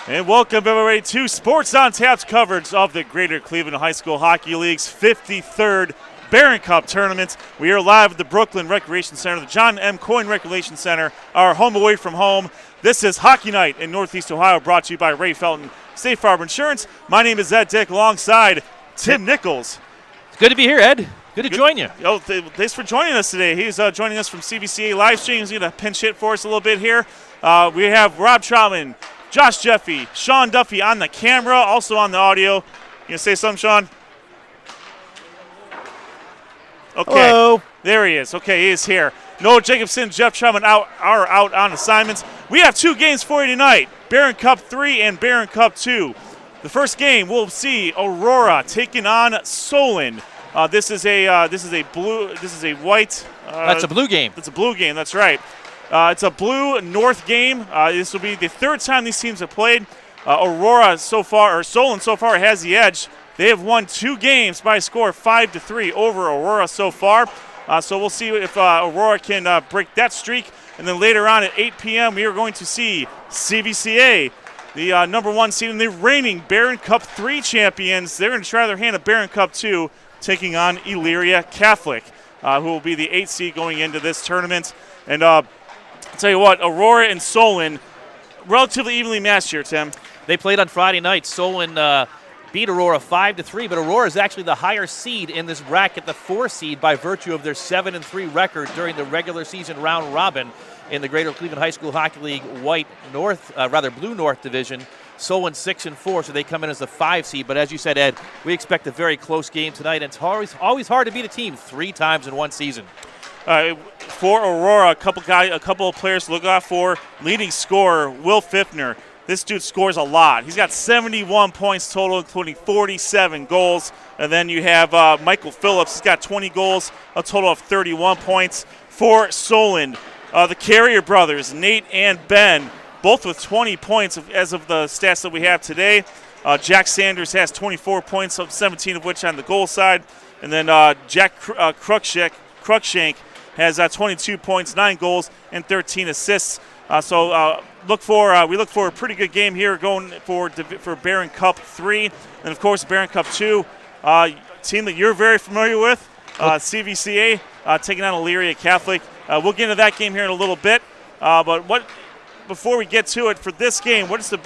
And welcome everybody to Sports on Tap's coverage of the Greater Cleveland High School Hockey League's 53rd Barron Cup tournament. We are live at the Brooklyn Recreation Center, the John M. Coyne Recreation Center, our home away from home. This is Hockey Night in Northeast Ohio, brought to you by Ray Felton State Farm Insurance. My name is Ed Dick, alongside Tim Nichols. It's good to be here, Ed. Good to join you. Oh, thanks for joining us today. He's joining us from CVCA Livestream. He's going to pinch hit for us a little bit here. We have Rob Troutman, Josh Jeffy, Sean Duffy on the camera, also on the audio. You gonna say something, Sean? Okay. Hello. There he is. Okay, he is here. Noah Jacobson, Jeff Troutman are out on assignments. We have two games for you tonight: Barron Cup 3 and Barron Cup 2. The first game we'll see Aurora taking on Solon. This is a white. That's a blue game. That's a blue game. That's right. It's a blue North game. This will be the third time these teams have played. Solon so far has the edge. They have won two games by a score of 5-3 over Aurora so far. So we'll see if Aurora can break that streak. And then later on at 8 p.m., we are going to see CVCA, the number one seed and the reigning Barron Cup 3 champions. They're going to try their hand at Barron Cup 2, taking on Elyria Catholic, who will be the 8th seed going into this tournament. And I'll tell you what, Aurora and Solon, relatively evenly matched here, Tim. They played on Friday night. Solon beat Aurora 5-3, but Aurora is actually the higher seed in this bracket, the 4 seed, by virtue of their 7-3 record during the regular season round robin in the Greater Cleveland High School Hockey League Blue North division. Solon 6-4, so they come in as the 5 seed. But as you said, Ed, we expect a very close game tonight, and it's always hard to beat a team 3 times in one season. For Aurora, a couple of players to look out for. Leading scorer, Will Fiffner. This dude scores a lot. He's got 71 points total, including 47 goals. And then you have Michael Phillips. He's got 20 goals, a total of 31 points. For Solon, the Carrier brothers, Nate and Ben, both with 20 points as of the stats that we have today. Jack Sanders has 24 points, 17 of which on the goal side. And then Jack Cruikshank has 22 points, 9 goals, and 13 assists. We look for a pretty good game here going for Barron Cup 3. And, of course, Barron Cup 2, team that you're very familiar with, CVCA, taking on Elyria Catholic. We'll get into that game here in a little bit. Before we get to it, for this game, what do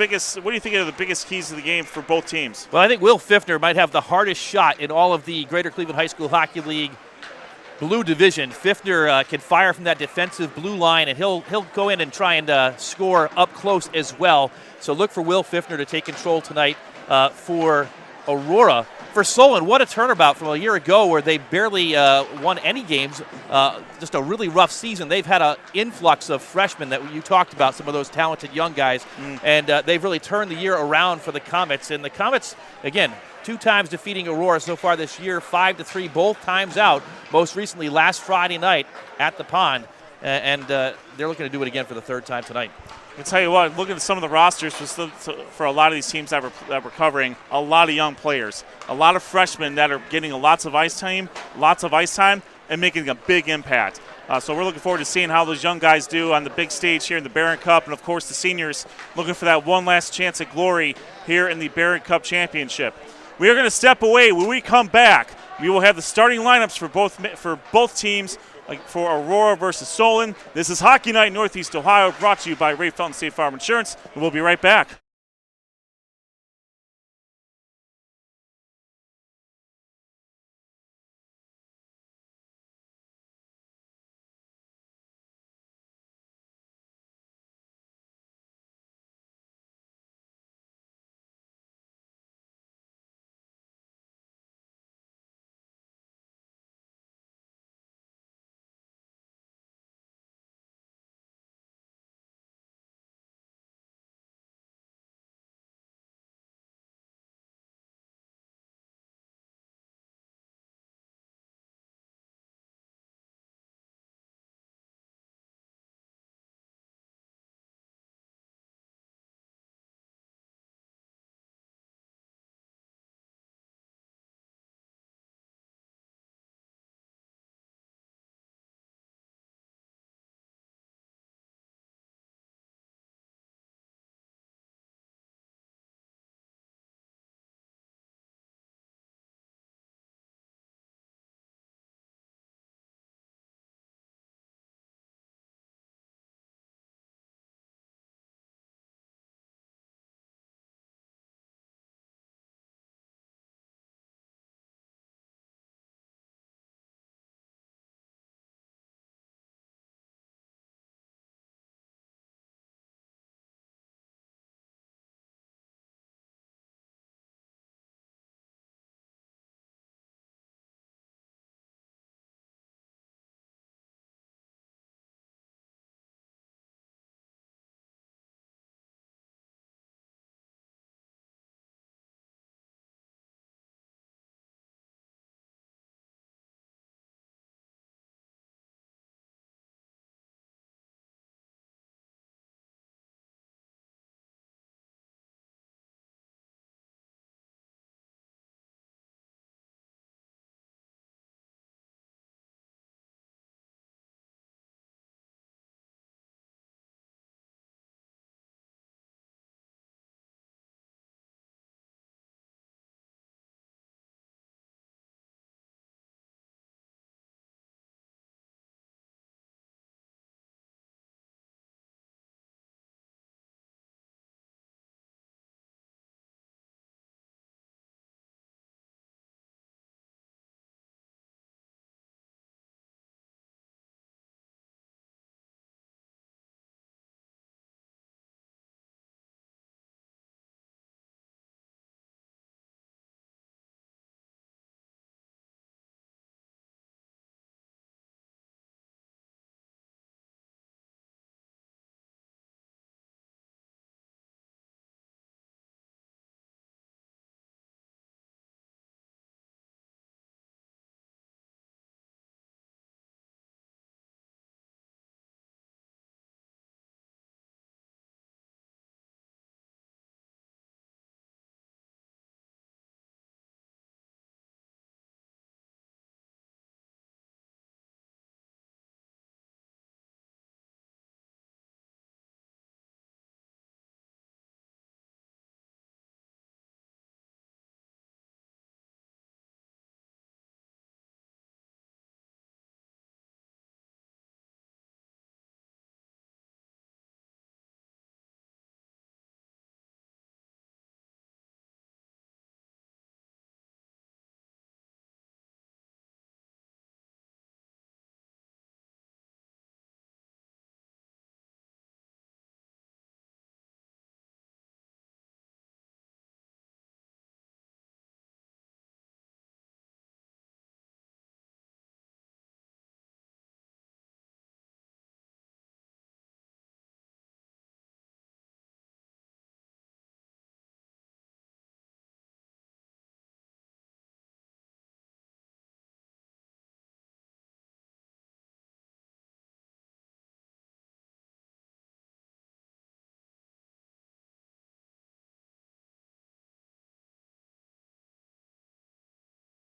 you think are the biggest keys to the game for both teams? Well, I think Will Fiffner might have the hardest shot in all of the Greater Cleveland High School Hockey League blue division. Fiffner can fire from that defensive blue line, and he'll go in and try and score up close as well. So look for Will Fiffner to take control tonight for Aurora. For Solon, what a turnabout from a year ago where they barely won any games. Just a really rough season. They've had an influx of freshmen that you talked about, some of those talented young guys, and they've really turned the year around for the Comets. And the Comets, again, 2 times defeating Aurora so far this year, 5-3 both times out, most recently last Friday night at the Pond. And they're looking to do it again for the 3rd time tonight. I tell you what, looking at some of the rosters for a lot of these teams that we're covering, a lot of young players, a lot of freshmen that are getting lots of ice time, and making a big impact. So we're looking forward to seeing how those young guys do on the big stage here in the Barron Cup, and of course the seniors looking for that one last chance at glory here in the Barron Cup Championship. We are going to step away. When we come back, we will have the starting lineups for both teams. For Aurora versus Solon. This is Hockey Night Northeast Ohio, brought to you by Ray Felton State Farm Insurance, and we'll be right back.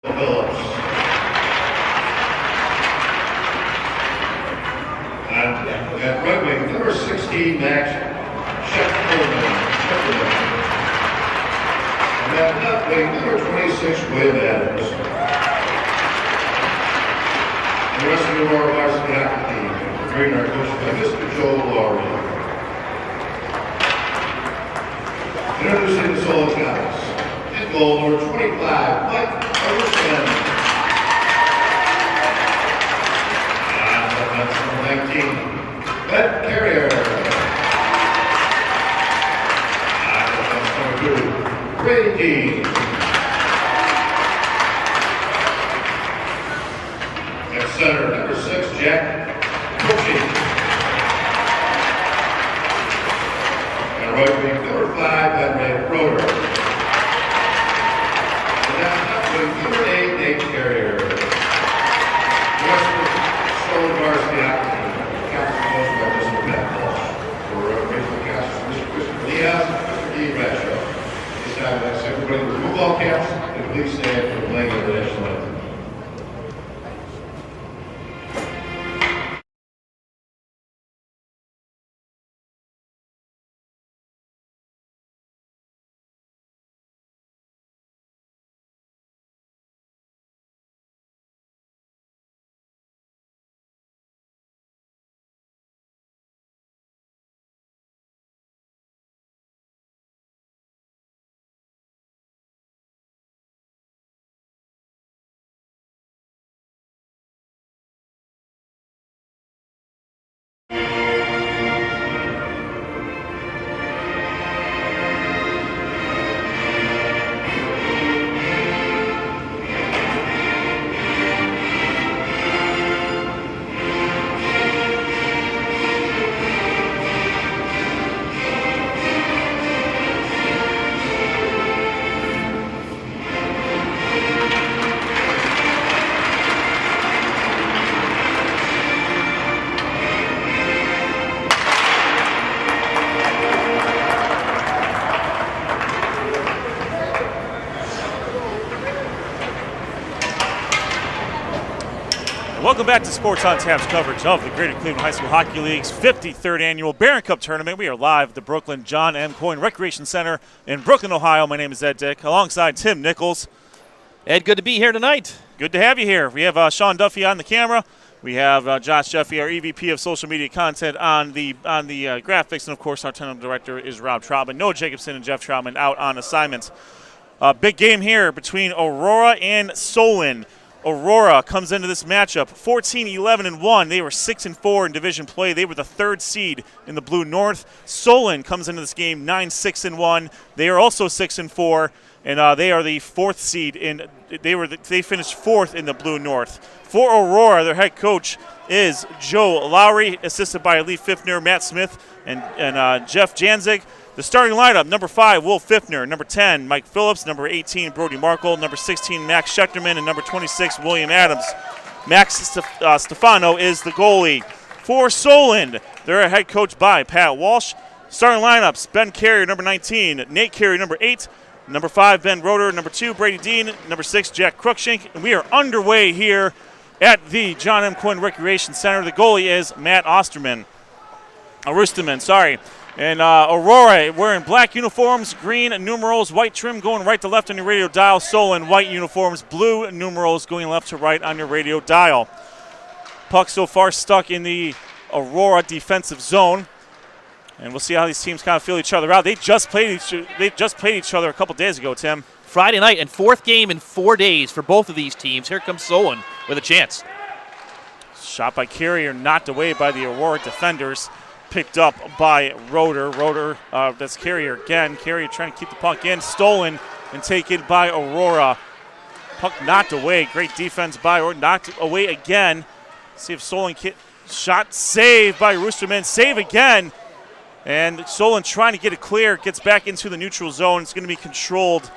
Phillips. And at right wing, number 16, Max Sheffield. And at left wing, number 26, William Adams. The rest of the Aurora varsity hockey team, trained are coached by Mr. Joel Lowry. Introducing the Solon Comets. In goal, number 25, Mike Anderson. And that's number 19, Ben Carrier. And that's number 2, Brady Dean. At center, number 6, Jack Hocke. And right wing, number 5, Henry Roder. And now left wing, number 8, Nate Carrier. The rest of the Solon varsity hockey team, captain coached by Mr. Matt Walsh. For regional casters, Mr. Christopher Diaz, Mr. D. Bradshaw. This time, let's everybody remove all caps and please stand for playing of the national anthem. Welcome back to Sports on Tap's coverage of the Greater Cleveland High School Hockey League's 53rd Annual Barron Cup Tournament. We are live at the Brooklyn John M. Coyne Recreation Center in Brooklyn, Ohio. My name is Ed Dick, alongside Tim Nichols. Ed, good to be here tonight. Good to have you here. We have Sean Duffy on the camera. We have Josh Jeffy, our EVP of social media content, on the graphics, and of course our technical director is Rob Trautman. Noah Jacobson and Jeff Trautman out on assignment. Big game here between Aurora and Solon. Aurora comes into this matchup 14-11-1. They were 6-4 in division play. They were the 3rd seed in the Blue North. Solon comes into this game 9-6-1. They are also 6-4, and they are the 4th seed in. They finished 4th in the Blue North. For Aurora, their head coach is Joe Lowry, assisted by Lee Pfiffner, Matt Smith, and Jeff Janzig. The starting lineup: number 5, Will Pfiffner; number 10, Mike Phillips; number 18, Brody Markle; number 16, Max Schechterman; and number 26, William Adams. Max Stefano is the goalie. For Solon, they're head coached by Pat Walsh. Starting lineups: Ben Carrier, number 19, Nate Carey, number 8, number 5, Ben Roder, number 2, Brady Dean, number 6, Jack Cruikshank. And we are underway here at the John M. Coyne Recreation Center. The goalie is Matt Rusterman. And Aurora wearing black uniforms, green numerals, white trim going right to left on your radio dial. Solon, white uniforms, blue numerals going left to right on your radio dial. Puck so far stuck in the Aurora defensive zone. And we'll see how these teams kind of feel each other out. They just played each other a couple days ago, Tim. Friday night and 4th game in 4 days for both of these teams. Here comes Solon with a chance. Shot by Carrier, knocked away by the Aurora defenders. Picked up by Roder. That's Carrier again. Carrier trying to keep the puck in. Stolen and taken by Aurora. Puck knocked away. Great defense by Aurora. Knocked away again. See if Solon shot. Save by Rusterman. Save again. And Solon trying to get it clear. Gets back into the neutral zone. It's going to be controlled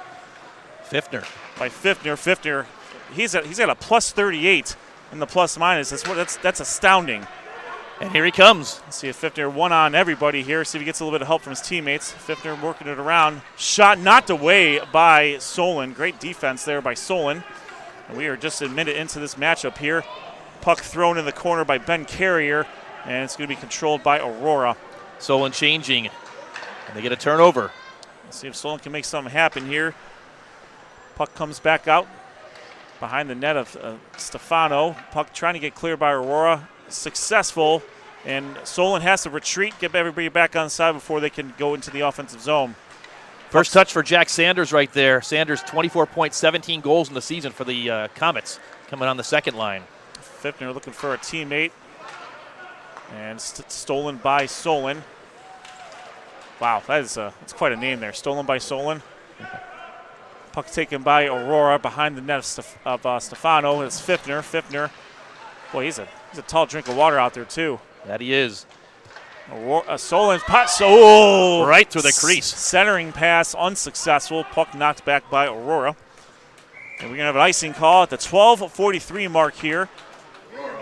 Pfiffner. By Pfiffner. He's got a plus 38 in the plus minus. That's astounding. And here he comes. Let's see if Pfiffner one on everybody here. See if he gets a little bit of help from his teammates. Pfiffner working it around. Shot knocked away by Solon. Great defense there by Solon. And we are just a minute into this matchup here. Puck thrown in the corner by Ben Carrier, and it's going to be controlled by Aurora. Solon changing, and they get a turnover. Let's see if Solon can make something happen here. Puck comes back out behind the net of Stefano. Puck trying to get cleared by Aurora. Successful, and Solon has to retreat, get everybody back on side before they can go into the offensive zone. First touch for Jack Sanders right there. Sanders, 24 points, 17 goals in the season for the Comets, coming on the second line. Fiftner looking for a teammate, and stolen by Solon. Wow, that's quite a name there. Stolen by Solon. Puck taken by Aurora behind the net of Stefano. It's Fiftner. Fiftner, boy, he's a tall drink of water out there too. That he is. Solon's pot, right through the crease. Centering pass unsuccessful. Puck knocked back by Aurora. And we're gonna have an icing call at the 12:43 mark here.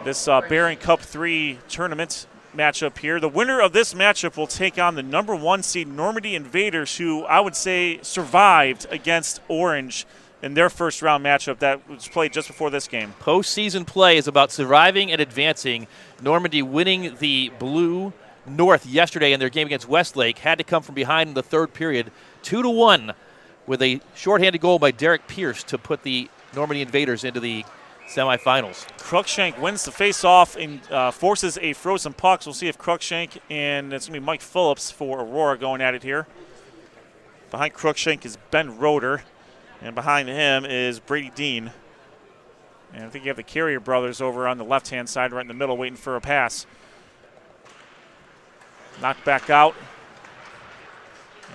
This Barron Cup 3 tournament matchup here. The winner of this matchup will take on the #1 seed Normandy Invaders, who I would say survived against Orange in their first round matchup that was played just before this game. Postseason play is about surviving and advancing. Normandy winning the Blue North yesterday in their game against Westlake, had to come from behind in the third period, 2-1, with a shorthanded goal by Derek Pierce to put the Normandy Invaders into the semifinals. Cruikshank wins the face-off and forces a frozen puck. So we'll see if Cruikshank, and it's going to be Mike Phillips for Aurora going at it here. Behind Cruikshank is Ben Roeder, and behind him is Brady Dean. And I think you have the Carrier brothers over on the left-hand side, right in the middle, waiting for a pass. Knocked back out.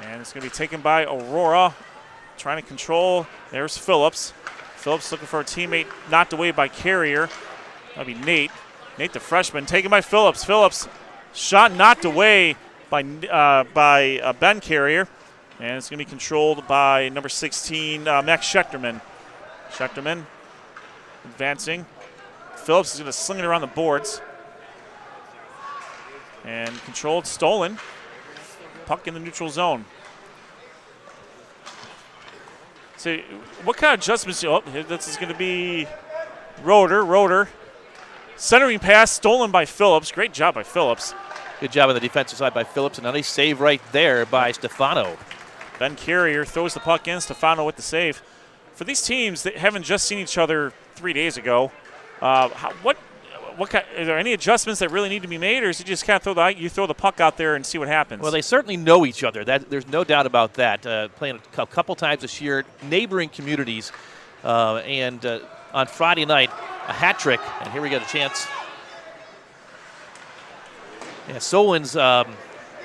And it's going to be taken by Aurora. Trying to control. There's Phillips. Phillips looking for a teammate, knocked away by Carrier. That'll be Nate. Nate, the freshman, taken by Phillips. Phillips, shot knocked away by Ben Carrier. And it's going to be controlled by number 16, Max Schechterman. Schechterman advancing. Phillips is going to sling it around the boards. And controlled, stolen. Puck in the neutral zone. So what kind of adjustments? Oh, this is going to be Roeder. Centering pass stolen by Phillips. Great job by Phillips. Good job on the defensive side by Phillips, and a nice save right there by Stefano. Ben Carrier throws the puck in. Stefano with the save. For these teams that haven't just seen each other 3 days ago, what kind, are there any adjustments that really need to be made, or is it just kind of throw the puck out there and see what happens? Well, they certainly know each other. There's no doubt about that. Playing a couple times this year, neighboring communities, and on Friday night, a hat trick. And here we get a chance. Yeah, Solon's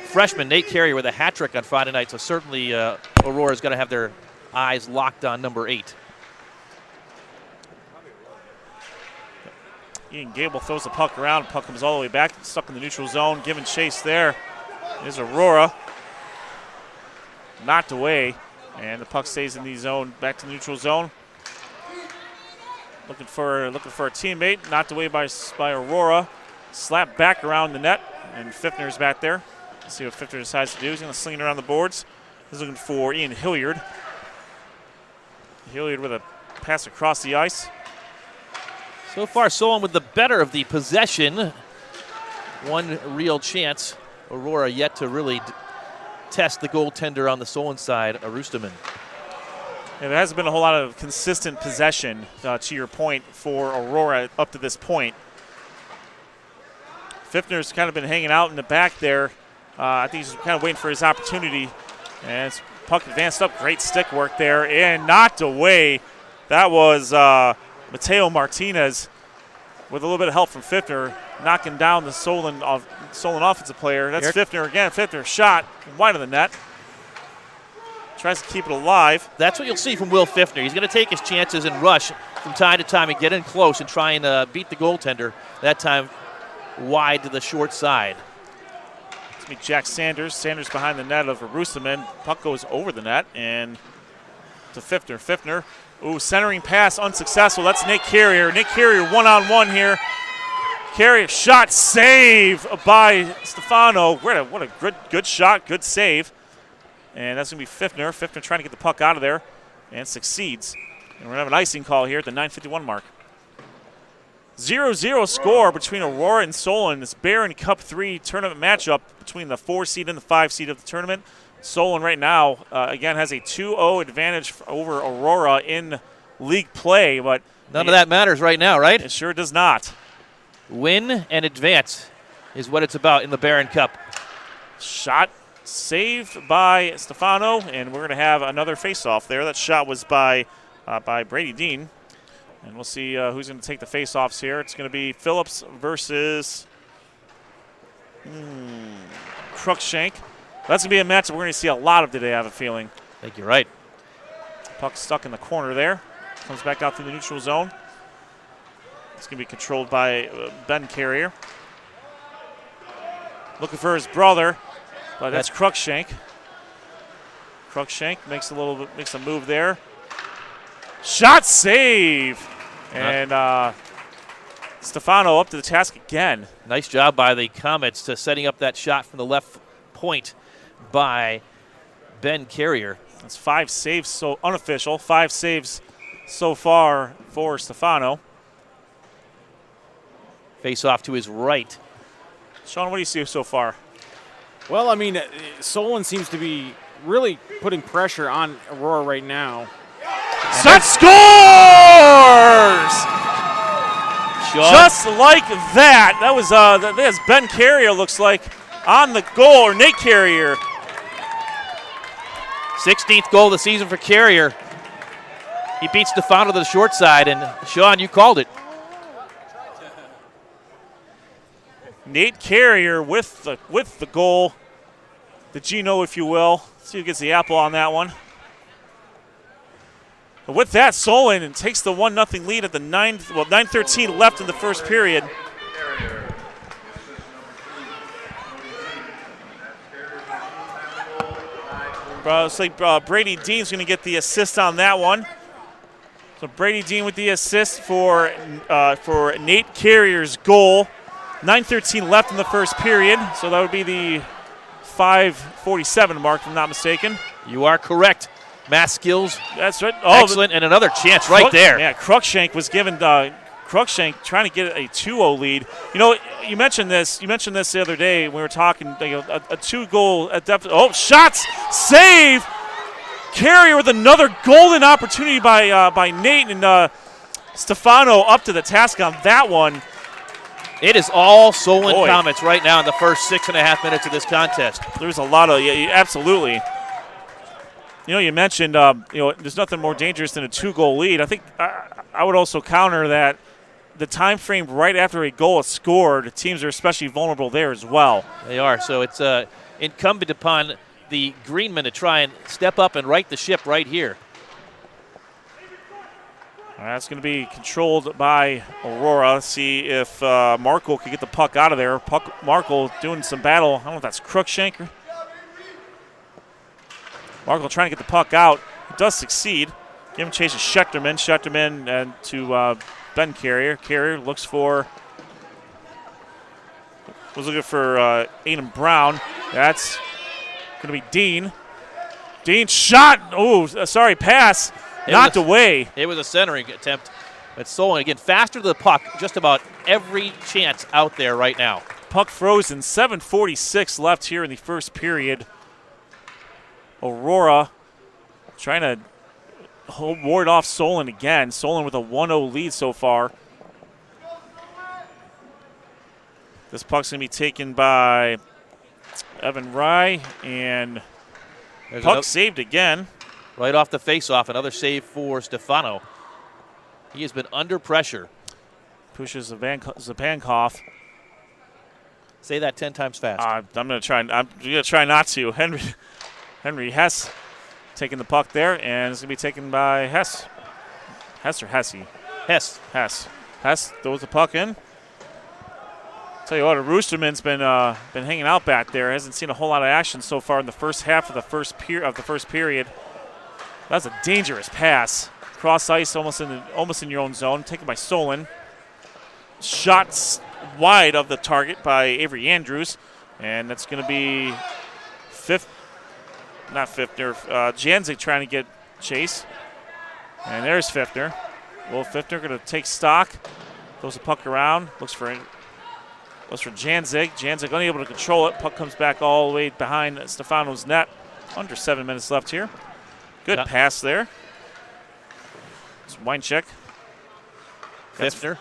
freshman Nate Carrier with a hat trick on Friday night. So certainly Aurora's going to have their eyes locked on number 8. Ian Gable throws the puck around. Puck comes all the way back, stuck in the neutral zone. Giving chase there is Aurora. Knocked away, and the puck stays in the zone, back to the neutral zone. Looking for a teammate. Knocked away by Aurora. Slapped back around the net, and Fiftner's back there. Let's see what Fiftner decides to do. He's going to sling it around the boards. He's looking for Ian Hilliard. Hilliard with a pass across the ice. So far, Solon with the better of the possession. One real chance. Aurora yet to really test the goaltender on the Solon side, Arustaman. Yeah, there hasn't been a whole lot of consistent possession, to your point, for Aurora up to this point. Fiftner's kind of been hanging out in the back there. I think he's kind of waiting for his opportunity. And it's puck advanced up. Great stick work there and knocked away. That was Mateo Martinez with a little bit of help from Fiftner, knocking down the Solon offensive player. That's Fiftner again. Fiftner shot wide of the net. Tries to keep it alive. That's what you'll see from Will Fiftner. He's going to take his chances and rush from time to time and get in close and try and beat the goaltender. That time wide to the short side. Let's meet Jack Sanders. Sanders behind the net of Arustaman. Puck goes over the net and to Fiftner. Fiftner. Ooh, centering pass unsuccessful. That's Nick Carrier. Nick Carrier one-on-one here. Carrier shot, save by Stefano. What a good shot, good save. And that's going to be Fiftner. Fiftner trying to get the puck out of there and succeeds. And we're going to have an icing call here at the 9:51 mark. 0-0 score between Aurora and Solon. This Baron Cup 3 tournament matchup between the 4 seed and the 5 seed of the tournament. Solon right now, again, has a 2-0 advantage over Aurora in league play, but none of that matters right now, right? It sure does not. Win and advance is what it's about in the Baron Cup. Shot saved by Stefano, and we're going to have another face-off there. That shot was by Brady Dean. And we'll see who's going to take the face-offs here. It's going to be Phillips versus Cruikshank. That's going to be a match that we're going to see a lot of today, I have a feeling. I think you're right. Puck stuck in the corner there. Comes back out through the neutral zone. It's going to be controlled by Ben Carrier. Looking for his brother, but that's Cruikshank. Cruikshank makes a move there. Shot save! And Stefano up to the task again. Nice job by the Comets to setting up that shot from the left point by Ben Carrier. That's 5 saves, so unofficial. 5 saves so far for Stefano. Face off to his right. Sean, what do you see so far? Well, I mean, Solon seems to be really putting pressure on Aurora right now. Set scores! Sean. Just like that. That was that's Ben Carrier, looks like, on the goal, or Nate Carrier. 16th goal of the season for Carrier. He beats Stefano to the short side, and Sean, you called it. Nate Carrier with the goal, the Gino, if you will. Let's see who gets the apple on that one. But with that, Solon takes the 1-0 lead at the 9:13 left in the first period. Looks like Brady Dean's going to get the assist on that one. So Brady Dean with the assist for Nate Carrier's goal. 9:13 left in the first period, so that would be the 5:47 mark, if I'm not mistaken. You are correct. Math skills. That's right. Oh, excellent, and another chance right there. Yeah, Cruikshank was given Cruikshank trying to get a 2-0 lead. You know, you mentioned this the other day when we were talking. A 2-goal at depth. Oh, shots, save. Carrier with another golden opportunity by Nate, and Stefano up to the task on that one. It is all Solon Comets right now in the first 6.5 minutes of this contest. There's a lot of, yeah, absolutely. You know, you mentioned, there's nothing more dangerous than a 2-goal lead. I think I would also counter that the time frame right after a goal is scored, teams are especially vulnerable there as well. They are. So it's incumbent upon the Greenmen to try and step up and right the ship right here. That's going to be controlled by Aurora. See if Markle can get the puck out of there. Markle doing some battle. I don't know if that's Cruikshank. Markle trying to get the puck out. He does succeed. Give him chase to Schechterman. Schechterman and to Ben Carrier. Carrier was looking for Aiden Brown. That's going to be Dean. Dean shot. Oh, sorry, pass. Knocked away. It was a centering attempt. But Solon, again, faster to the puck. Just about every chance out there right now. Puck frozen. 7:46 left here in the first period. Aurora trying to ward off Solon again. Solon with a 1-0 lead so far. This puck's going to be taken by Evan Rye, and puck saved again. Right off the face-off, another save for Stefano. He has been under pressure. Pushes Zapankov. Say that 10 times fast. I'm going to try not to. Henry Hess taking the puck there, and it's going to be taken by Hess. Hess or Hesse? Hess. Hess throws the puck in. Tell you what, Roosterman's been hanging out back there. Hasn't seen a whole lot of action so far in the first half of the first period. That's a dangerous pass. Cross ice, almost in your own zone. Taken by Solon. Shots wide of the target by Avery Andrews, and that's going to be Janzik trying to get chase. And there's Fiftner. Will Fiftner going to take stock. Throws the puck around. Looks for Janzig. Janzig unable to control it. Puck comes back all the way behind Stefano's net. Under 7 minutes left here. Good pass there. It's Weincheck. Fiftner.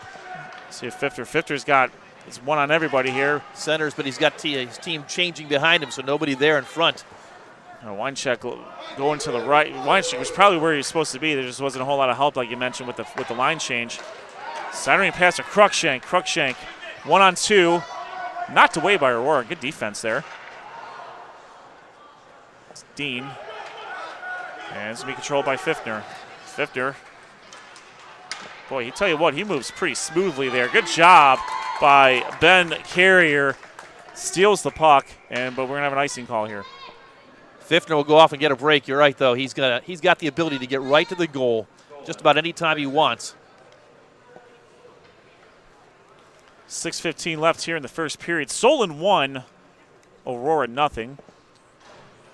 See if Fiftner's got, it's one on everybody here. Centers, but he's got his team changing behind him, so nobody there in front. Weincheck going to the right. Weincheck was probably where he was supposed to be. There just wasn't a whole lot of help, like you mentioned, with the line change. Centering pass to Cruikshank. Cruikshank 1-on-2. Knocked away by Aurora. Good defense there. It's Dean. And it's going to be controlled by Fiftner. Fiftner. Boy, he tell you what, he moves pretty smoothly there. Good job by Ben Carrier. Steals the puck, but we're going to have an icing call here. Fiftner will go off and get a break. You're right, though. He's got the ability to get right to the goal just about any time he wants. 6:15 left here in the first period. Solon 1, Aurora nothing.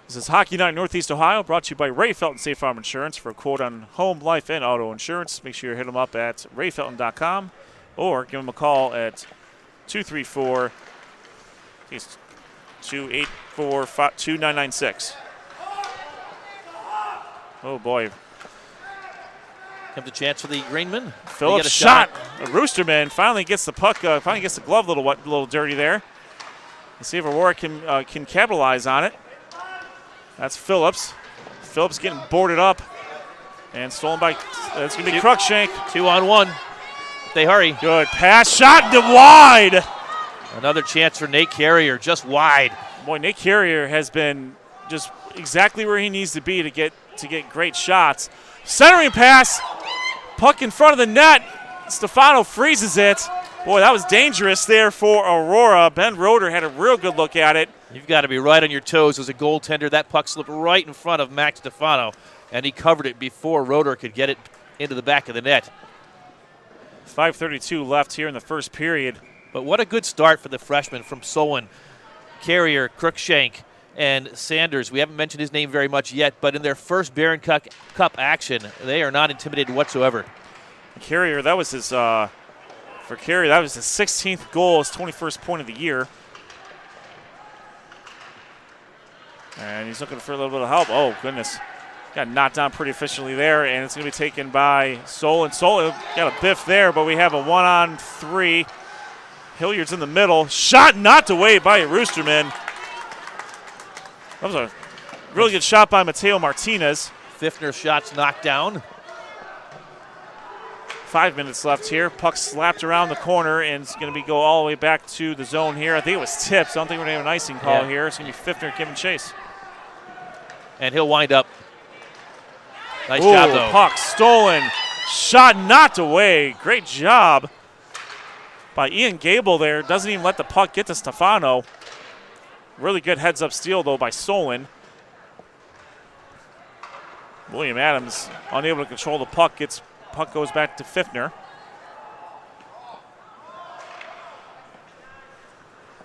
This is Hockey Night Northeast Ohio, brought to you by Ray Felton State Farm Insurance. For a quote on home, life, and auto insurance, make sure you hit them up at rayfelton.com or give them a call at 234-2996. Oh, boy. Comes a chance for the Greenmen. Phillips shot. Roosterman finally gets the puck, finally gets the glove a little dirty there. Let's see if Aurora can capitalize on it. That's Phillips. Phillips getting boarded up and stolen by, that's going to be Cruikshank. 2-on-1. They hurry. Good pass, shot to wide. Another chance for Nate Carrier, just wide. Boy, Nate Carrier has been just exactly where he needs to be to get great shots. Centering pass, puck in front of the net. Stefano freezes it. Boy, that was dangerous there for Aurora. Ben Roeder had a real good look at it. You've got to be right on your toes as a goaltender. That puck slipped right in front of Max Stefano, and he covered it before Roeder could get it into the back of the net. 5:32 left here in the first period. But what a good start for the freshman from Solon. Carrier, Cruikshank, and Sanders. We haven't mentioned his name very much yet, but in their first Barron Cup action, they are not intimidated whatsoever. Carrier, that was his 16th goal, his 21st point of the year. And he's looking for a little bit of help. Oh, goodness. Got knocked down pretty efficiently there, and it's going to be taken by Solon. Solon got a biff there, but we have a 1-on-3. Hilliard's in the middle. Shot knocked away by Roosterman. That was a really good shot by Mateo Martinez. Fiftner's shot's knocked down. 5 minutes left here. Puck slapped around the corner, and it's going to go all the way back to the zone here. I think it was tipped, so I don't think we're going to have an icing call here. It's going to be Fiftner giving chase. And he'll wind up. Nice job, though. Puck stolen. Shot knocked away. Great job by Ian Gable there. Doesn't even let the puck get to Stefano. Really good heads-up steal, though, by Solon. William Adams unable to control the puck. Puck goes back to Fiftner.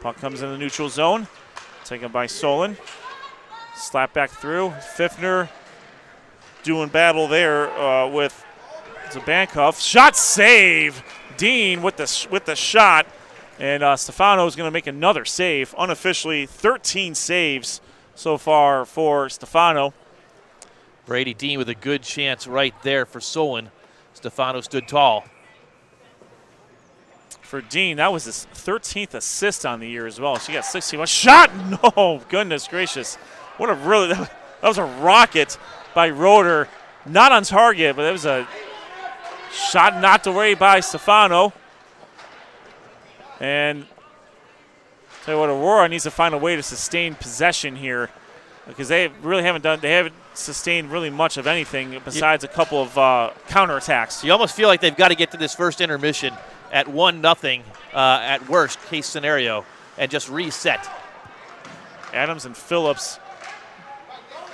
Puck comes in the neutral zone. Taken by Solon. Slap back through. Fiftner doing battle there with Zabankoff. Shot save. Dean with the shot. And Stefano is going to make another save. Unofficially, 13 saves so far for Stefano. Brady Dean with a good chance right there for Solon. Stefano stood tall. For Dean, that was his 13th assist on the year as well. So he got 61. Shot! No, goodness gracious. What a really, that was a rocket by Roeder. Not on target, but it was a shot knocked away by Stefano. And tell you what, Aurora needs to find a way to sustain possession here, because they really haven't sustained really much of anything besides a couple of counterattacks. You almost feel like they've got to get to this first intermission at 1-0 at worst case scenario and just reset. Adams and Phillips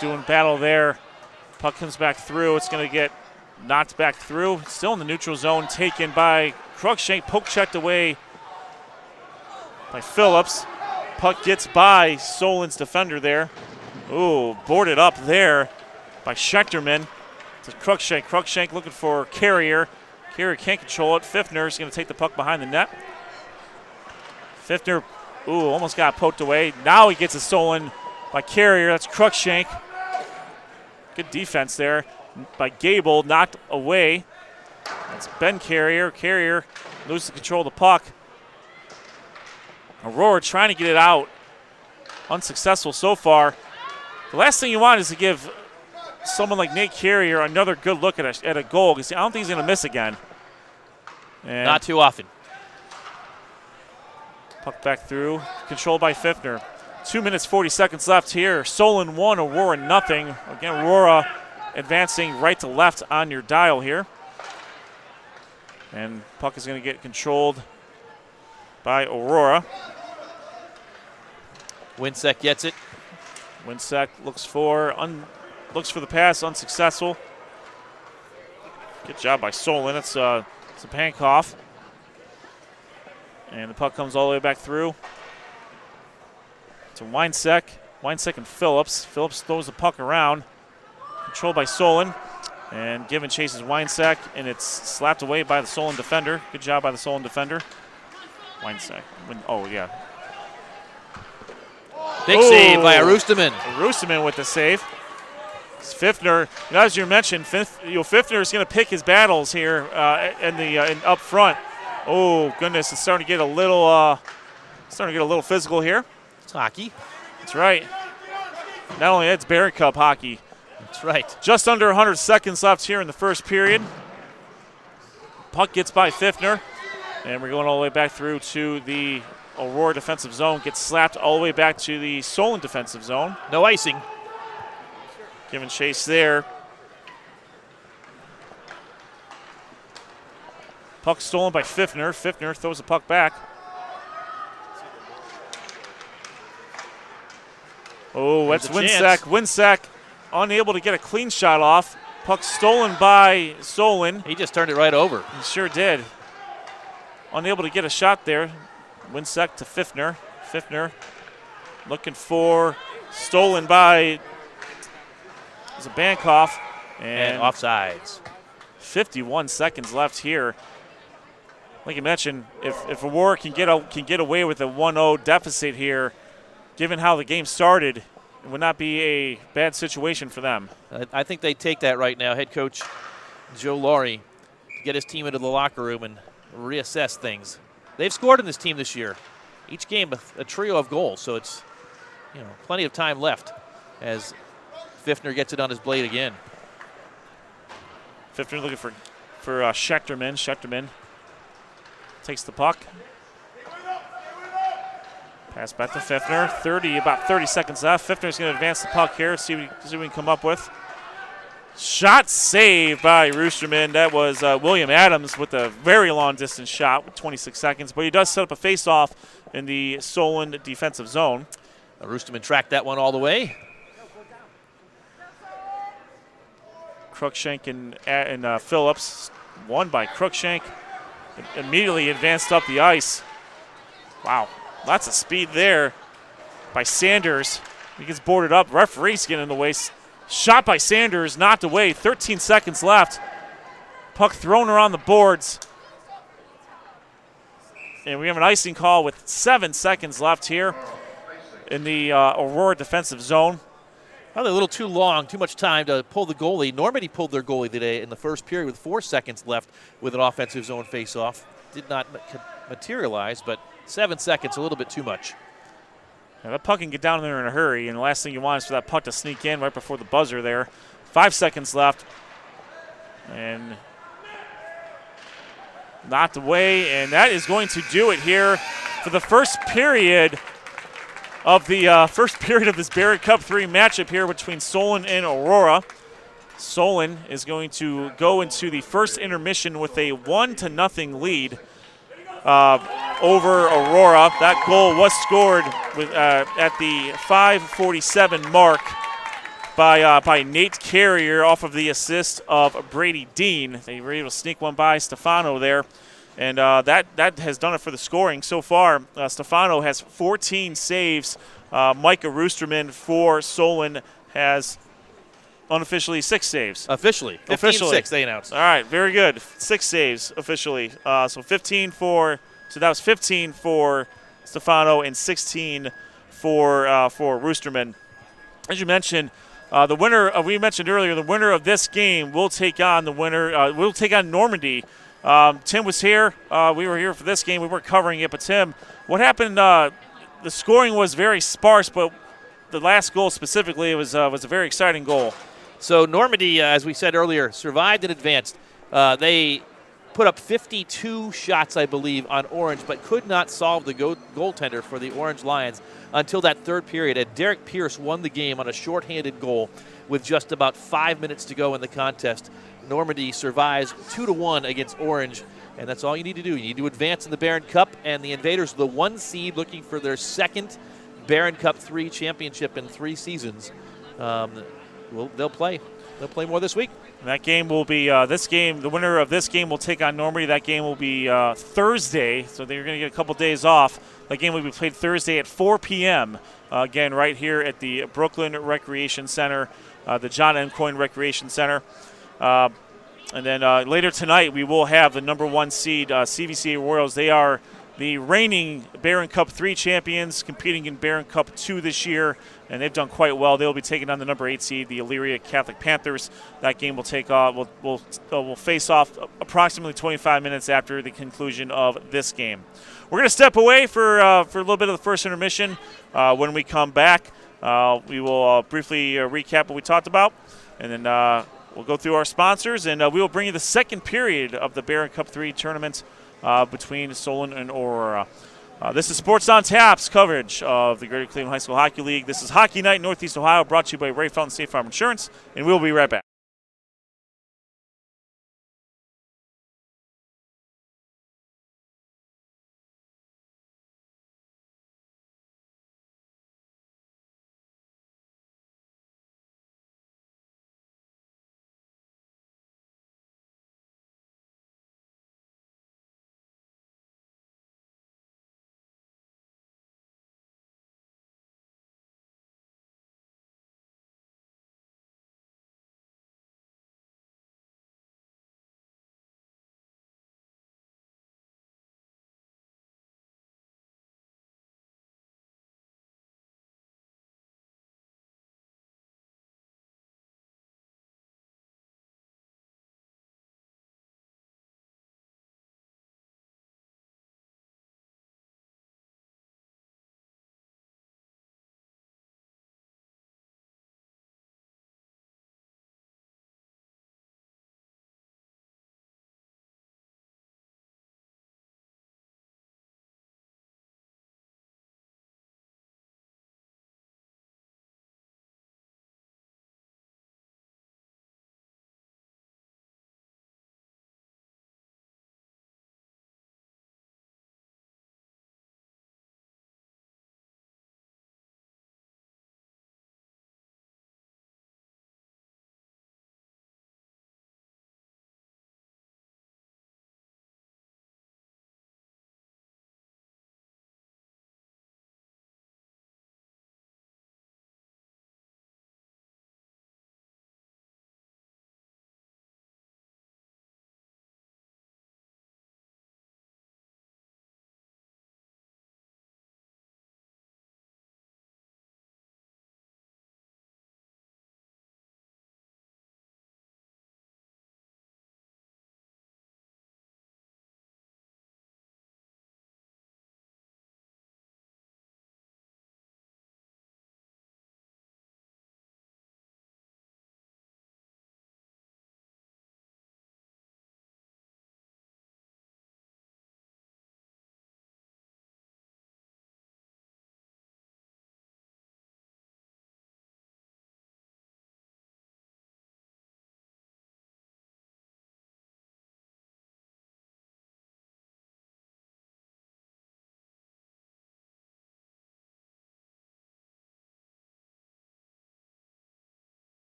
doing battle there. Puck comes back through. It's going to get knocked back through. Still in the neutral zone, taken by Cruikshank. Poke checked away by Phillips. Puck gets by Solon's defender there. Ooh, boarded up there by Schechterman. to Cruikshank. Cruikshank looking for Carrier. Carrier can't control it. Pfiffner's going to take the puck behind the net. Pfiffner, almost got poked away. Now he gets it stolen by Carrier. That's Cruikshank. Good defense there by Gable, knocked away. That's Ben Carrier. Carrier loses control of the puck. Aurora trying to get it out. Unsuccessful so far. The last thing you want is to give someone like Nate Carrier another good look at a goal, because I don't think he's going to miss again. And not too often. Puck back through, controlled by Pfiffner. 2 minutes, 40 seconds left here. Solon 1, Aurora nothing. Again, Aurora advancing right to left on your dial here. And puck is going to get controlled by Aurora. Winsek gets it. Winsek looks for the pass, unsuccessful. Good job by Solon. It's Pankoff. And the puck comes all the way back through to Winsek. Winsek and Phillips. Phillips throws the puck around. Controlled by Solon. And Given chases Winsek, and it's slapped away by the Solon defender. Good job by the Solon defender. Winsek. Big save by Arustaman. Arustaman with the save. Pfiffner, as you mentioned, Pfiffner is going to pick his battles here in up front. Oh goodness, it's starting to get a little physical here. It's hockey. That's right. Not only that, it's Barron Cup hockey. That's right. Just under 100 seconds left here in the first period. Puck gets by Pfiffner, and we're going all the way back through to the Aurora defensive zone. Gets slapped all the way back to the Solon defensive zone. No icing. Giving chase there. Puck stolen by Pfiffner. Pfiffner throws the puck back. Oh, that's Winsek. Winsek unable to get a clean shot off. Puck stolen by Solon. He just turned it right over. He sure did. Unable to get a shot there. Winsek to Pfiffner. Pfiffner looking for, stolen by Zabankoff. And offsides. 51 seconds left here. Like you mentioned, if Aurora can get away with a 1-0 deficit here, given how the game started, it would not be a bad situation for them. I think they take that right now. Head coach Joe Laurie to get his team into the locker room and reassess things. They've scored in this team this year. Each game a trio of goals, so it's plenty of time left as Pfiffner gets it on his blade again. Pfiffner looking for Schechterman. Schechterman takes the puck. Pass back to Pfiffner. About 30 seconds left. Pfiffner's going to advance the puck here. See what we can come up with. Shot saved by Roosterman. That was William Adams with a very long distance shot with 26 seconds. But he does set up a face-off in the Solon defensive zone. Roosterman tracked that one all the way. Cruikshank and Phillips. Won by Cruikshank. Immediately advanced up the ice. Wow. Lots of speed there by Sanders. He gets boarded up. Referee's getting in the way. Shot by Sanders, knocked away. 13 seconds left. Puck thrown around the boards. And we have an icing call with 7 seconds left here in the Aurora defensive zone. Probably a little too long, too much time to pull the goalie. Normandy pulled their goalie today in the first period with 4 seconds left with an offensive zone faceoff. Did not materialize, but 7 seconds, a little bit too much. Now that puck can get down there in a hurry, and the last thing you want is for that puck to sneak in right before the buzzer there. 5 seconds left. And knocked away, and that is going to do it here for the first period of this Barrett Cup 3 matchup here between Solon and Aurora. Solon is going to go into the first intermission with a 1-0 lead over Aurora. That goal was scored at the 5:47 mark by Nate Carrier off of the assist of Brady Dean. They were able to sneak one by Stefano there. And that has done it for the scoring so far. Stefano has 14 saves. Micah Roosterman for Solon has unofficially 6 saves. Officially. 15-6, they announced. All right, very good. 6 saves officially. So 15 for, so that was 15 for Stefano and 16 for Roosterman. As you mentioned, the winner, we mentioned earlier, the winner of this game will take on the winner, will take on Normandy. Tim was here. We were here for this game. We weren't covering it, but Tim, what happened? The scoring was very sparse, but the last goal specifically, it was a very exciting goal. So Normandy, as we said earlier, survived and advanced. They put up 52 shots, I believe, on Orange, but could not solve the goaltender for the Orange Lions until that third period. And Derek Pierce won the game on a shorthanded goal with just about 5 minutes to go in the contest. Normandy survives 2-1 against Orange, and that's all you need to do. You need to advance in the Barron Cup, and the Invaders, the 1 seed, looking for their second Barron Cup 3 championship in 3 seasons. They'll play. They'll play more this week. And that game will be this game. The winner of this game will take on Normandy. That game will be Thursday, so they're going to get a couple days off. That game will be played Thursday at 4 p.m. Again, right here at the Brooklyn Recreation Center, the John M. Coyne Recreation Center. And then later tonight, we will have the number 1 seed CVCA Royals. They are the reigning Barron Cup 3 champions, competing in Barron Cup 2 this year, and they've done quite well. They'll be taking on the number 8 seed, the Elyria Catholic Panthers. That game will take off. Will face off approximately 25 minutes after the conclusion of this game. We're going to step away for a little bit of the first intermission. When we come back, we will briefly recap what we talked about, and then we'll go through our sponsors, and we will bring you the second period of the Barron Cup 3 tournament between Solon and Aurora. This is Sports on Tap's coverage of the Greater Cleveland High School Hockey League. This is Hockey Night Northeast Ohio, brought to you by Ray Fountain State Farm Insurance, and we'll be right back.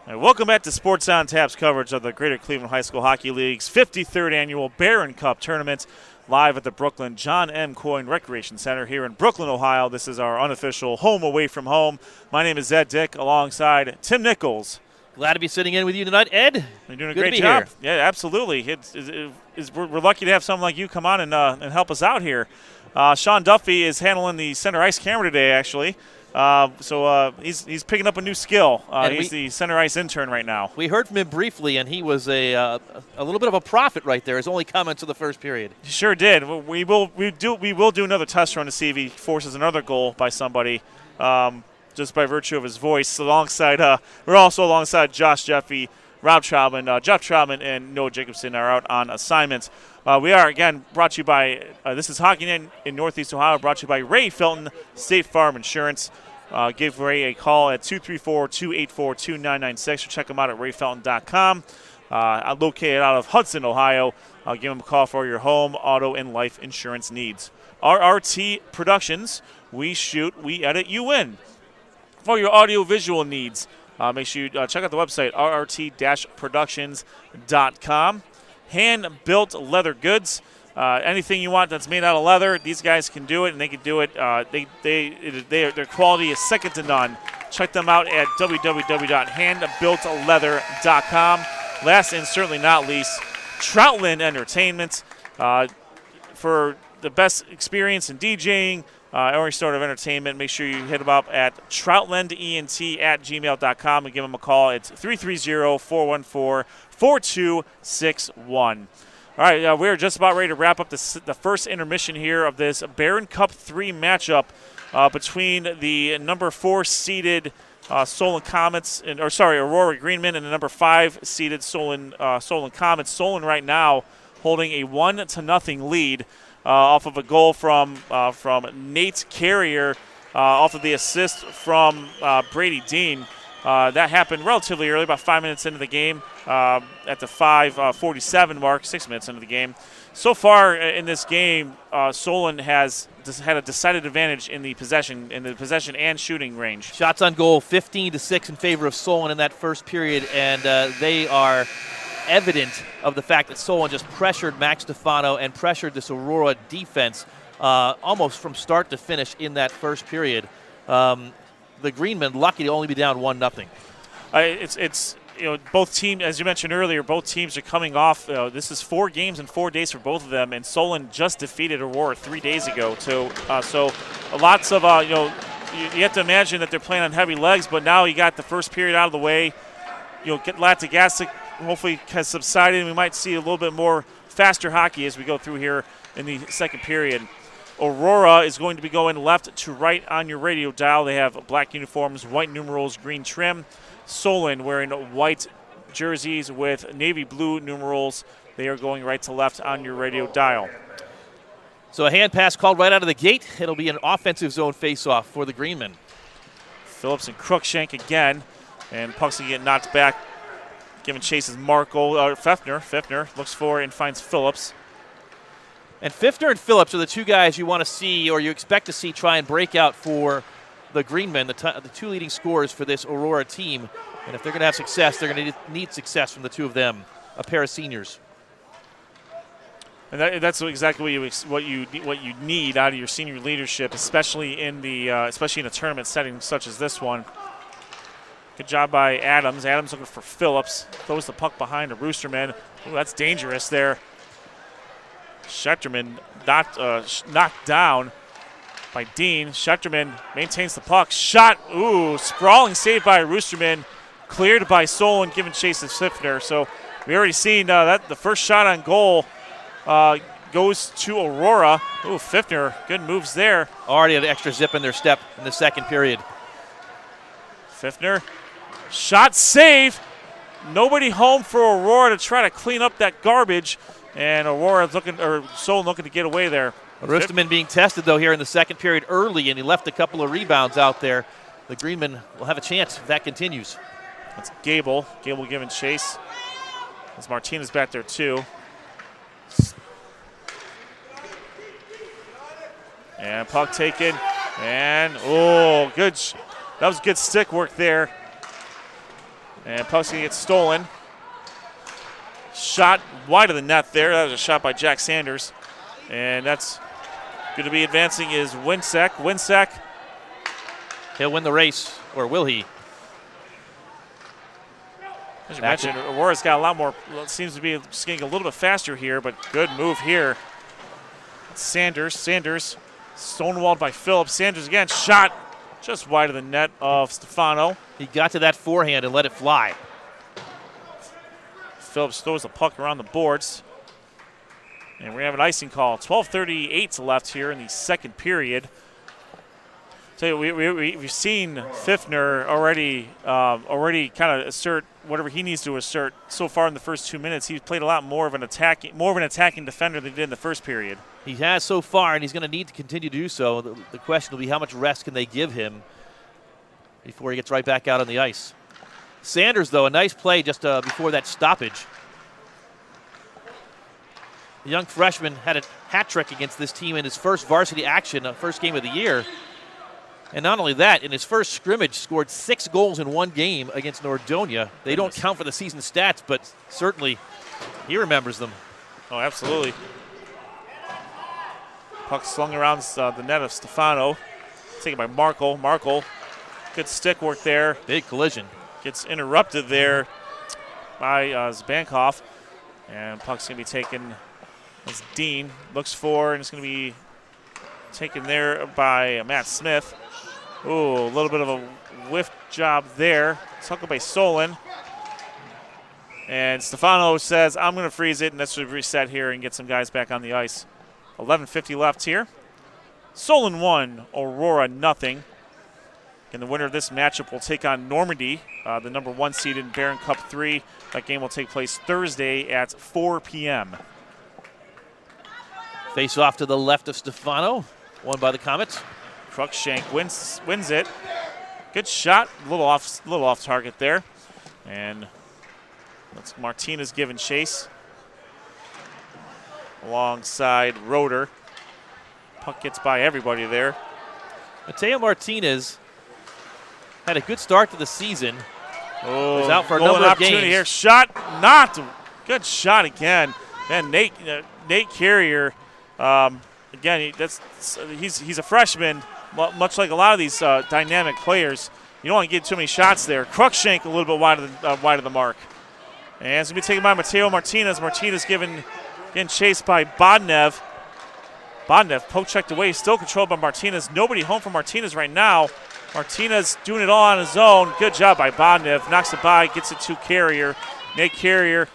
And welcome back to Sports on Tap's coverage of the Greater Cleveland High School Hockey League's 53rd annual Barron Cup tournament, live at the Brooklyn John M. Coyne Recreation Center here in Brooklyn, Ohio. This is our unofficial home away from home. My name is Ed Dick, alongside Tim Nichols. Glad to be sitting in with you tonight, Ed. You're doing a Good great to be job. Here. Yeah, absolutely. We're lucky to have someone like you come on and help us out here. Sean Duffy is handling the center ice camera today, actually. So he's picking up a new skill. He's the center ice intern right now. We heard from him briefly, and he was a little bit of a prophet right there. His only comments of the first period. He sure did. We will do another test run to see if he forces another goal by somebody, just by virtue of his voice. Alongside, we're also alongside Josh Jeffy, Rob Troutman, Jeff Troutman, and Noah Jacobson are out on assignment. We are, again, brought to you by, this is Hockey in Northeast Ohio, brought to you by Ray Felton, State Farm Insurance. Give Ray a call at 234-284-2996 or check him out at rayfelton.com. Located out of Hudson, Ohio. Give him a call for your home, auto, and life insurance needs. RRT Productions, we shoot, we edit, you win. For your audio-visual needs, make sure you check out the website, rrt-productions.com. Hand-built leather goods. Anything you want that's made out of leather, these guys can do it, and they can do it. Their quality is second to none. Check them out at www.handbuiltleather.com. Last and certainly not least, Troutland Entertainment. For the best experience in DJing, or any sort of entertainment, make sure you hit them up at troutlandent@gmail.com and give them a call. It's 330-414-4261. All right, we're just about ready to wrap up the first intermission here of this Barron Cup 3 matchup between the number 4 seeded Solon Comets, Aurora Greenmen, and the number 5 seeded Solon Comets. Solon right now holding a 1-0 lead off of a goal from Nate Carrier, off of the assist from Brady Dean. That happened relatively early, about 5 minutes into the game, at the 5:47 mark, 6 minutes into the game. So far in this game, Solon has had a decided advantage in the possession and shooting range. Shots on goal, 15-6 in favor of Solon in that first period, and they are evident of the fact that Solon just pressured Max Stefano and pressured this Aurora defense almost from start to finish in that first period. The Greenmen lucky to only be down 1-0. It's both teams, as you mentioned earlier, both teams are coming off. This is 4 games in 4 days for both of them, and Solon just defeated Aurora 3 days ago. So lots of you have to imagine that they're playing on heavy legs, but now you got the first period out of the way. Get Latagasic hopefully has subsided, and we might see a little bit more faster hockey as we go through here in the second period. Aurora is going to be going left to right on your radio dial. They have black uniforms, white numerals, green trim. Solon wearing white jerseys with navy blue numerals. They are going right to left on your radio dial. So a hand pass called right out of the gate. It'll be an offensive zone faceoff for the Greenmen. Phillips and Cruikshank again, and puck's going to get knocked back. Giving chase is Feffner. Feffner looks for and finds Phillips. And Feffner and Phillips are the two guys you want to see, or you expect to see, try and break out for the Greenmen, the two leading scorers for this Aurora team. And if they're going to have success, they're going to need success from the two of them, a pair of seniors. And that's exactly what you need out of your senior leadership, especially in a tournament setting such as this one. Good job by Adams. Adams looking for Phillips. Throws the puck behind to Roosterman. Ooh, that's dangerous there. Schechterman knocked down by Dean. Schechterman maintains the puck. Shot. Ooh, sprawling save by Roosterman. Cleared by Solon, giving chase to Feffner. So we already seen that the first shot on goal goes to Aurora. Ooh, Feffner, good moves there. Already had extra zip in their step in the second period. Feffner, shot, save. Nobody home for Aurora to try to clean up that garbage, and Solon looking to get away there. Roosterman being tested though here in the second period early, and he left a couple of rebounds out there. The Greenmen will have a chance if that continues. That's Gable. Gable giving chase. There's Martinez back there too. And puck taken. And, good. That was good stick work there. And puck's going to get stolen. Shot wide of the net there. That was a shot by Jack Sanders. And that's going to be advancing is Winsek. Winsek. He'll win the race, or will he? As you mentioned, Aurora's got a lot more, seems to be skating a little bit faster here, but good move here. Sanders stonewalled by Phillips. Sanders again, shot just wide of the net of Stefano. He got to that forehand and let it fly. Phillips throws the puck around the boards. And we have an icing call. 12:38 left here in the second period. So we've seen Pfiffner already kind of assert whatever he needs to assert so far in the first 2 minutes. He's played a lot more of an attacking defender than he did in the first period. He has so far, and he's going to need to continue to do so. The question will be how much rest can they give him before he gets right back out on the ice. Sanders, though, a nice play just before that stoppage. The young freshman had a hat trick against this team in his first varsity action, first game of the year. And not only that, in his first scrimmage, scored 6 goals in one game against Nordonia. They don't count for the season stats, but certainly he remembers them. Oh, absolutely. Puck slung around the net of Stefano. Taken by Markle. Markle, good stick work there. Big collision. Gets interrupted there by Zbankov. And puck's going to be taken as Dean looks for, and it's going to be taken there by Matt Smith. Ooh, a little bit of a whiff job there. Sucked by Solon. And Stefano says, I'm going to freeze it, and let's reset here and get some guys back on the ice. 11:50 left here. Solon 1, Aurora nothing. And the winner of this matchup will take on Normandy, the number 1 seed in Barron Cup 3. That game will take place Thursday at 4 p.m. Face off to the left of Stefano, won by the Comets. Cruikshank wins it. Good shot, a little off target there. And that's Martinez giving chase alongside Roeder. Puck gets by everybody there. Mateo Martinez had a good start to the season. Oh, was out for a number of games. Here. Shot, not good shot again. And Nate Carrier, again, he's a freshman, much like a lot of these dynamic players. You don't want to get too many shots there. Cruikshank a little bit wide of the mark. And it's going to be taken by Mateo Martinez. Martinez getting chased by Bodnev. Bodnev poke checked away, still controlled by Martinez. Nobody home for Martinez right now. Martinez doing it all on his own. Good job by Bodnev. Knocks it by, gets it to Carrier. Nate Carrier.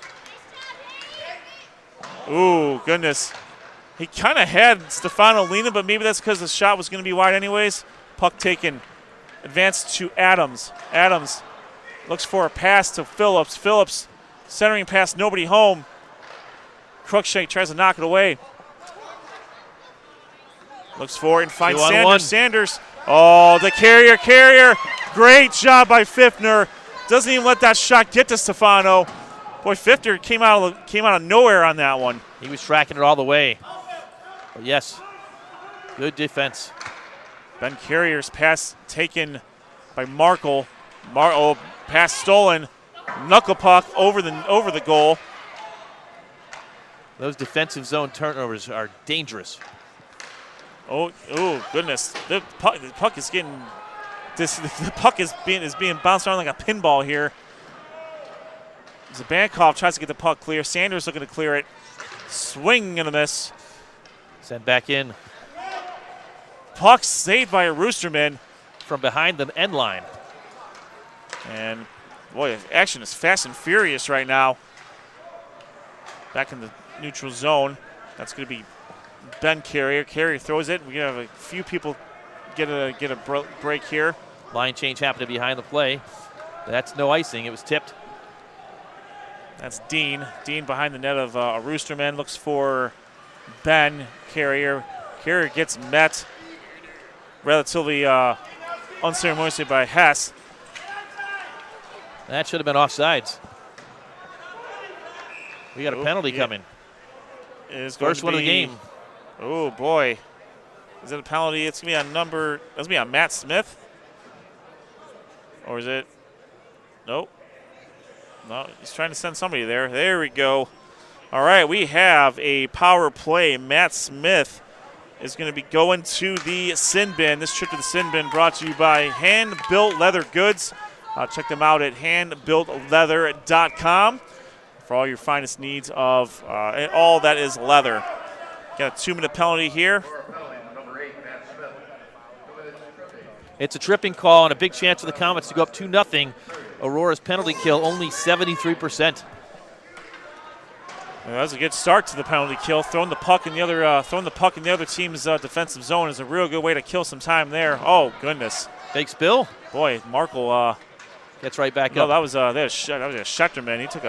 Ooh, goodness. He kind of had Stefano leaning, but maybe that's because the shot was going to be wide anyways. Puck taken. Advanced to Adams. Adams looks for a pass to Phillips. Phillips centering pass, nobody home. Cruikshank tries to knock it away. Looks for it and finds Sanders. Sanders. Oh, the Carrier. Great job by Pfiffner. Doesn't even let that shot get to Stefano. Boy, Pfiffner came out of nowhere on that one. He was tracking it all the way. But yes, good defense. Ben Carrier's pass taken by Markle. Pass stolen. Knuckle puck over the goal. Those defensive zone turnovers are dangerous. Oh goodness! The puck is getting the puck is being bounced around like a pinball here. Zbankov tries to get the puck clear. Sanders looking to clear it. Swing and a miss. Sent back in. Puck saved by a Roosterman from behind the end line. And boy, action is fast and furious right now. Back in the neutral zone. That's going to be Ben Carrier. Carrier throws it. We have a few people get a break here. Line change happened behind the play. That's no icing. It was tipped. That's Dean. Dean behind the net of a Roosterman. Looks for Ben Carrier. Carrier gets met relatively unceremoniously by Hess. That should have been offsides. We got a penalty coming. First one of the game. Oh boy. Is it a penalty? It's going to be on that's going to be on Matt Smith. Or is it? Nope. No, he's trying to send somebody there. There we go. All right, we have a power play. Matt Smith is going to be going to the sin bin. This trip to the sin bin brought to you by Hand Built Leather Goods. Check them out at handbuiltleather.com for all your finest needs of all that is leather. Got a 2-minute penalty here. It's a tripping call and a big chance for the Comets to go up 2-0. Aurora's penalty kill only 73%. That was a good start to the penalty kill. Throwing the puck in the other team's defensive zone is a real good way to kill some time there. Oh goodness! Big spill. Boy, Markle gets right back no, up. that was a Schechterman. He took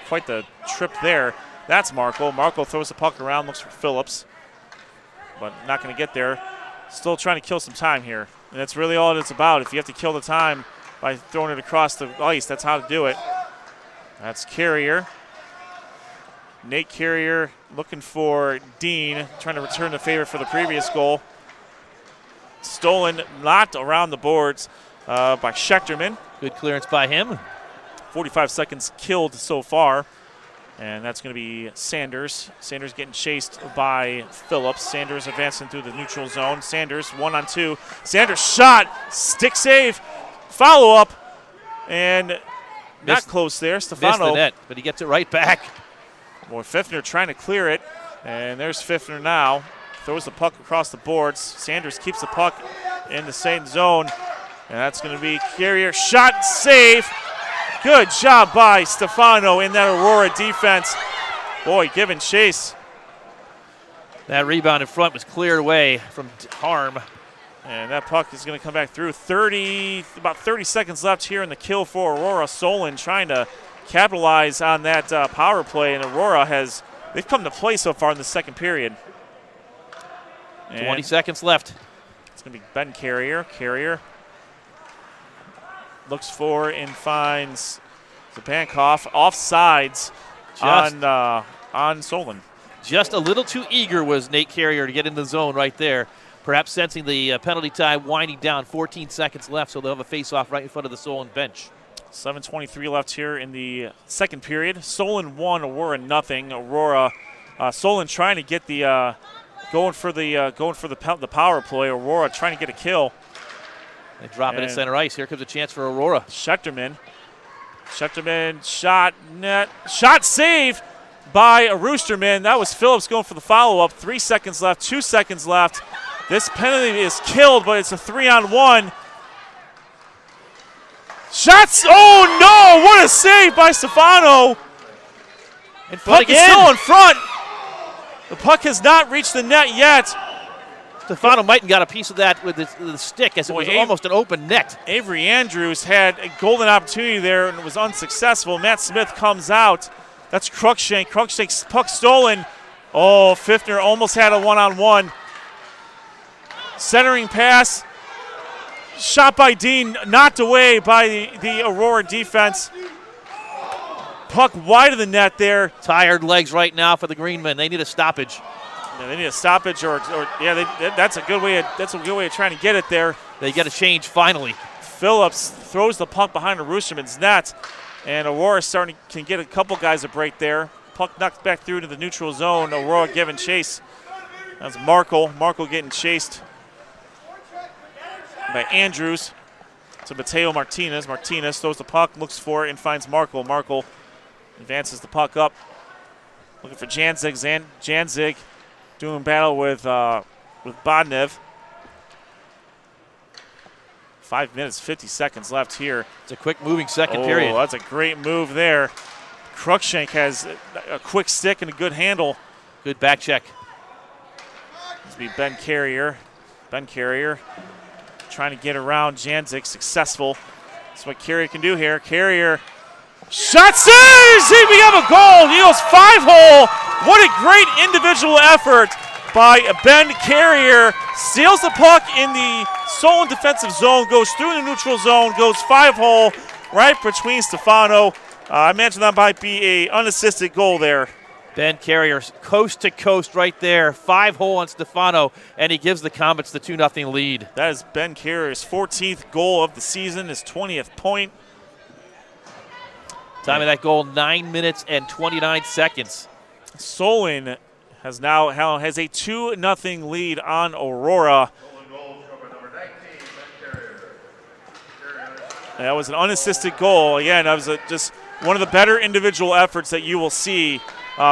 quite the trip there. That's Markle. Markle throws the puck around, looks for Phillips, but not going to get there. Still trying to kill some time here, and that's really all it's about. If you have to kill the time by throwing it across the ice, that's how to do it. That's Carrier. Nate Carrier looking for Dean, trying to return the favor for the previous goal. Stolen, knocked around the boards by Schechterman. Good clearance by him. 45 seconds killed so far. And that's going to be Sanders. Sanders getting chased by Phillips. Sanders advancing through the neutral zone. Sanders 1-on-2. Sanders shot. Stick save. Follow up. And not close there. Stefano. Missed the net, but he gets it right back. Boy, Pfiffner trying to clear it. And there's Pfiffner now. Throws the puck across the boards. Sanders keeps the puck in the same zone. And that's going to be Carrier. Shot, save. Good job by Stefano in that Aurora defense. Boy, giving chase. That rebound in front was cleared away from Harm. And that puck is going to come back through. About 30 seconds left here in the kill for Aurora. Solon trying to capitalize on that power play, and Aurora they've come to play so far in the second period. 20 seconds left. It's going to be Ben Carrier. Carrier looks for and finds Zabankoff offsides on Solon. Just a little too eager was Nate Carrier to get in the zone right there. Perhaps sensing the penalty time winding down. 14 seconds left, so they'll have a face-off right in front of the Solon bench. 7:23 left here in the second period. Solon 1, Aurora nothing. Solon trying to get the going for the power play. Aurora trying to get a kill. They drop it at center ice. Here comes a chance for Aurora. Schechterman shot net. Shot save by a Roosterman. That was Phillips going for the follow-up. 3 seconds left, 2 seconds left. This penalty is killed, but it's a 3-on-1. Shots! Oh no! What a save by Stefano! And puck is still in front. The puck has not reached the net yet. Stefano might have got a piece of that with the stick, as it was almost an open net. Avery Andrews had a golden opportunity there and was unsuccessful. Matt Smith comes out. That's Cruikshank. Cruikshank's puck stolen. Oh, Pfiffner almost had a one-on-one. Centering pass. Shot by Dean, knocked away by the Aurora defense. Puck wide of the net there. Tired legs right now for the Greenmen. They need a stoppage. Yeah, they need a stoppage, that's a good way. That's a good way of trying to get it there. They get a change finally. Phillips throws the puck behind the Roosterman's net, and Aurora can get a couple guys a break there. Puck knocked back through to the neutral zone. Aurora giving chase. That's Markle. Markle getting chased by Andrews to Mateo Martinez. Martinez throws the puck, looks for it, and finds Markle. Markle advances the puck up, looking for Janzig. Janzig doing battle with Bodnev. 5 minutes, 50 seconds left here. It's a quick moving second period. Oh, that's a great move there. Cruikshank has a quick stick and a good handle. Good back check. This will be Ben Carrier. Ben Carrier trying to get around Janzig, successful. That's what Carrier can do here. Carrier, shot saves! We have a goal. He goes 5-hole. What a great individual effort by Ben Carrier. Steals the puck in the Solon defensive zone, goes through the neutral zone, goes 5-hole right between Stefano. I imagine that might be an unassisted goal there. Ben Carrier coast to coast right there. 5-hole on Stefano, and he gives the Comets the 2-0 lead. That is Ben Carrier's 14th goal of the season, his 20th point. Time of that goal, 9 minutes and 29 seconds. Solon has a 2-0 lead on Aurora. That was an unassisted goal. Again, that was just one of the better individual efforts that you will see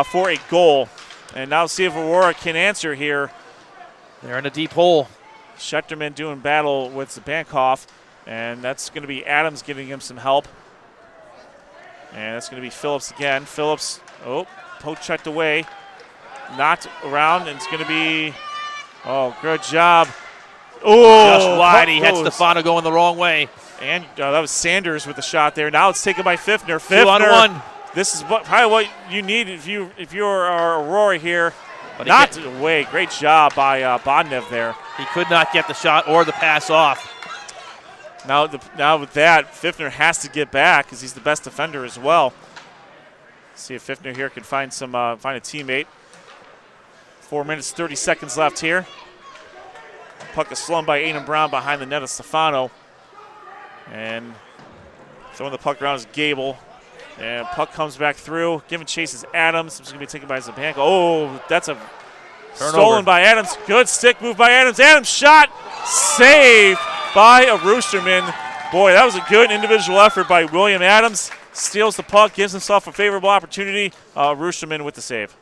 for a goal. And now see if Aurora can answer here. They're in a deep hole. Schechterman doing battle with Zabankov, and that's going to be Adams giving him some help. And that's going to be Phillips again. Phillips, poke checked away. Knocked around, and it's going to be, good job. Oh, just wide. He had Stefano going the wrong way. And that was Sanders with the shot there. Now it's taken by Fiffner. 2-on-1. This is probably what you need if you're Aurora here. But not away. Great job by Bodnev there. He could not get the shot or the pass off. Now with that, Fiffner has to get back because he's the best defender as well. See if Fiffner here can find a teammate. 4 minutes, 30 seconds left here. Puck is slung by Aiden Brown behind the net of Stefano. And throwing the puck around is Gable. And puck comes back through. Giving chase is Adams. It's going to be taken by Zabanko. Oh, that's a turnover. Stolen by Adams. Good stick move by Adams. Adams shot. Saved by a Roosterman. Boy, that was a good individual effort by William Adams. Steals the puck, gives himself a favorable opportunity. Roosterman with the save.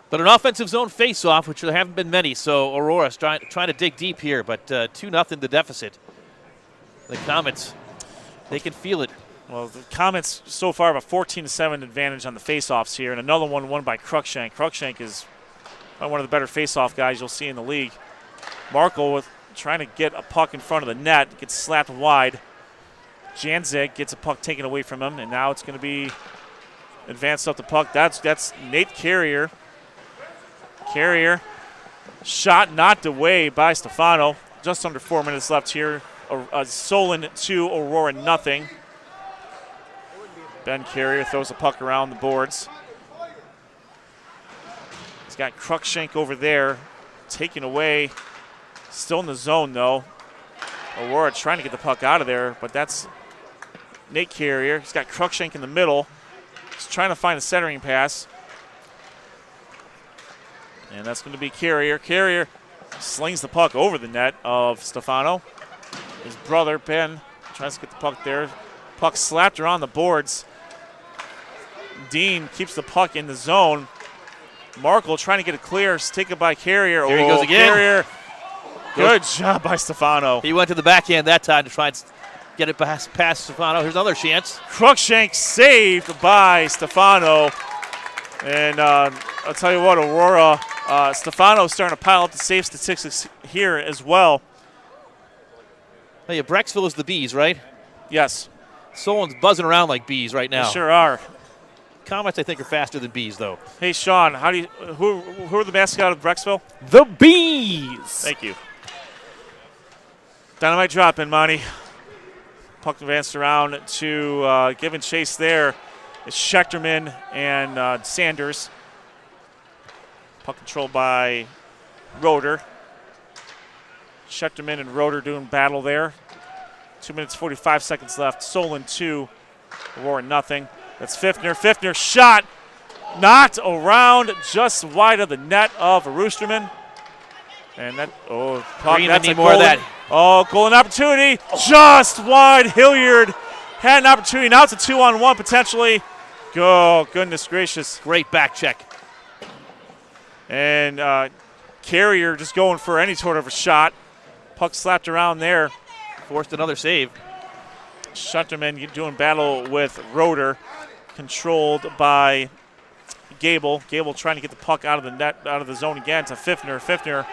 But an offensive zone face-off, which there haven't been many, so Aurora's trying to dig deep here, but 2-0 the deficit. The Comets, they can feel it. Well, the Comets so far have a 14-7 advantage on the face-offs here, and another one won by Cruikshank. Cruikshank is one of the better face-off guys you'll see in the league. Markle with trying to get a puck in front of the net, gets slapped wide. Janzig gets a puck taken away from him, and now it's going to be advanced up the puck. That's Nate Carrier. Carrier, shot knocked away by Stefano. Just under 4 minutes left here. Solon 2, Aurora nothing. Ben Carrier throws the puck around the boards. He's got Cruikshank over there, taken away. Still in the zone though. Aurora trying to get the puck out of there, but that's Nate Carrier. He's got Cruikshank in the middle. He's trying to find a centering pass. And that's going to be Carrier. Carrier slings the puck over the net of Stefano. His brother, Ben, tries to get the puck there. Puck slapped around the boards. Dean keeps the puck in the zone. Markle trying to get it clear. It's taken by Carrier. Here he goes again. Carrier. Good job by Stefano. He went to the backhand that time to try and get it past Stefano. Here's another chance. Cruikshank saved by Stefano. And I'll tell you what, Aurora, Stefano's starting to pile up the save statistics here as well. Hey, Brecksville is the bees, right? Yes. Solon's buzzing around like bees right now. They sure are. Comets, I think, are faster than bees, though. Hey, Sean, who are the mascot of Brecksville? The Bees. Thank you. Dynamite drop in, Monty. Puck advanced around to giving chase there. It's Schechterman and Sanders. Puck controlled by Roeder. Schechterman and Roeder doing battle there. 2 minutes, 45 seconds left. Solon 2, Aurora nothing. That's Fiffner. Fiffner shot. Knocked around just wide of the net of Roosterman. And that, that's a more of that. Goal opportunity. Just wide. Hilliard had an opportunity. Now it's a 2-on-1 potentially. Oh, goodness gracious. Great back check. And Carrier just going for any sort of a shot. Puck slapped around there. Forced another save. Schechterman doing battle with Roeder. Controlled by Gable. Gable trying to get the puck out of the net, out of the zone again to Fiffner. Fiffner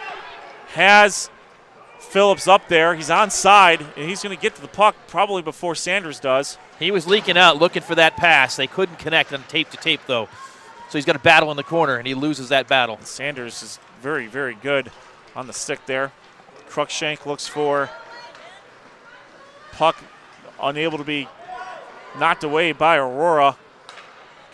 has Phillips up there. He's onside, and he's going to get to the puck probably before Sanders does. He was leaking out looking for that pass. They couldn't connect on tape to tape, though. So he's got a battle in the corner, and he loses that battle. Sanders is very, very good on the stick there. Cruikshank looks for puck, unable to be knocked away by Aurora.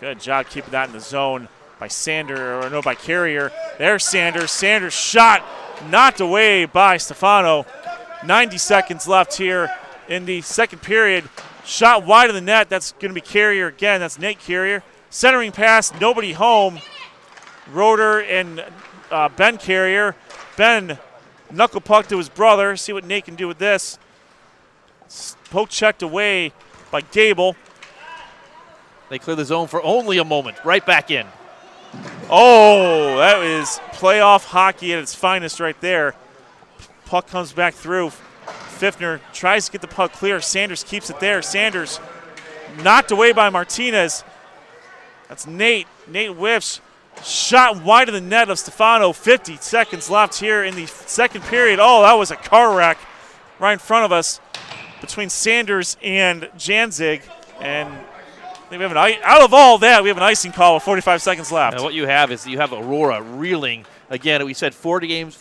Good job keeping that in the zone by by Carrier. There's Sanders. Sanders shot, knocked away by Stefano. 90 seconds left here in the second period. Shot wide of the net. That's going to be Carrier again. That's Nate Carrier. Centering pass, nobody home. Roeder and Ben Carrier. Ben knuckle puck to his brother. See what Nate can do with this. Poke checked away by Gable. They clear the zone for only a moment. Right back in. Oh, that is playoff hockey at its finest right there. Puck comes back through. Pfiffner tries to get the puck clear. Sanders keeps it there. Sanders knocked away by Martinez. That's Nate. Nate whiffs. Shot wide of the net of Stefano. 50 seconds left here in the second period. Oh, that was a car wreck right in front of us between Sanders and Janzig. And we have out of all that, we have an icing call with 45 seconds left. And what you have is you have Aurora reeling. Again, we said 4 games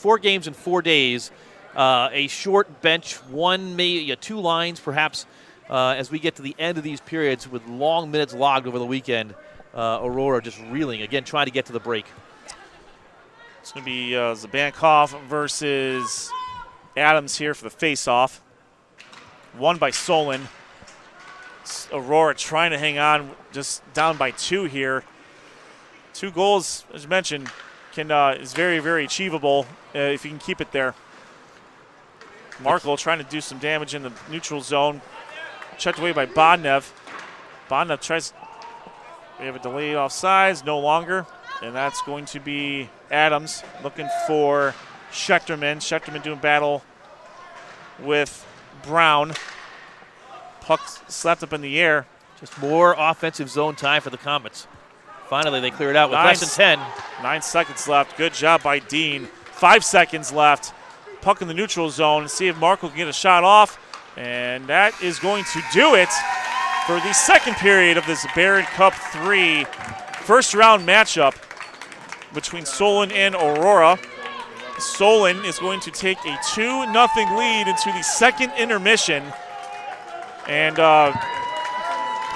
in 4 days. A short bench, maybe 2 lines perhaps as we get to the end of these periods with long minutes logged over the weekend. Aurora just reeling, again, trying to get to the break. It's going to be Zabankov versus Adams here for the face-off. Won by Solon. Aurora trying to hang on, just down by 2 here. 2 goals, as you mentioned, is very, very achievable if you can keep it there. Markle trying to do some damage in the neutral zone. Checked away by Bodnev. Bodnev tries. We have a delayed offsides, no longer. And that's going to be Adams looking for Schechterman. Schechterman doing battle with Brown. Puck slapped up in the air. Just more offensive zone time for the Comets. Finally, they clear it out with less than 10. 9 seconds left. Good job by Dean. 5 seconds left. Puck in the neutral zone. See if Markle can get a shot off. And that is going to do it for the second period of this Barron Cup 3 first-round matchup between Solon and Aurora. Solon is going to take a 2-0 lead into the second intermission. And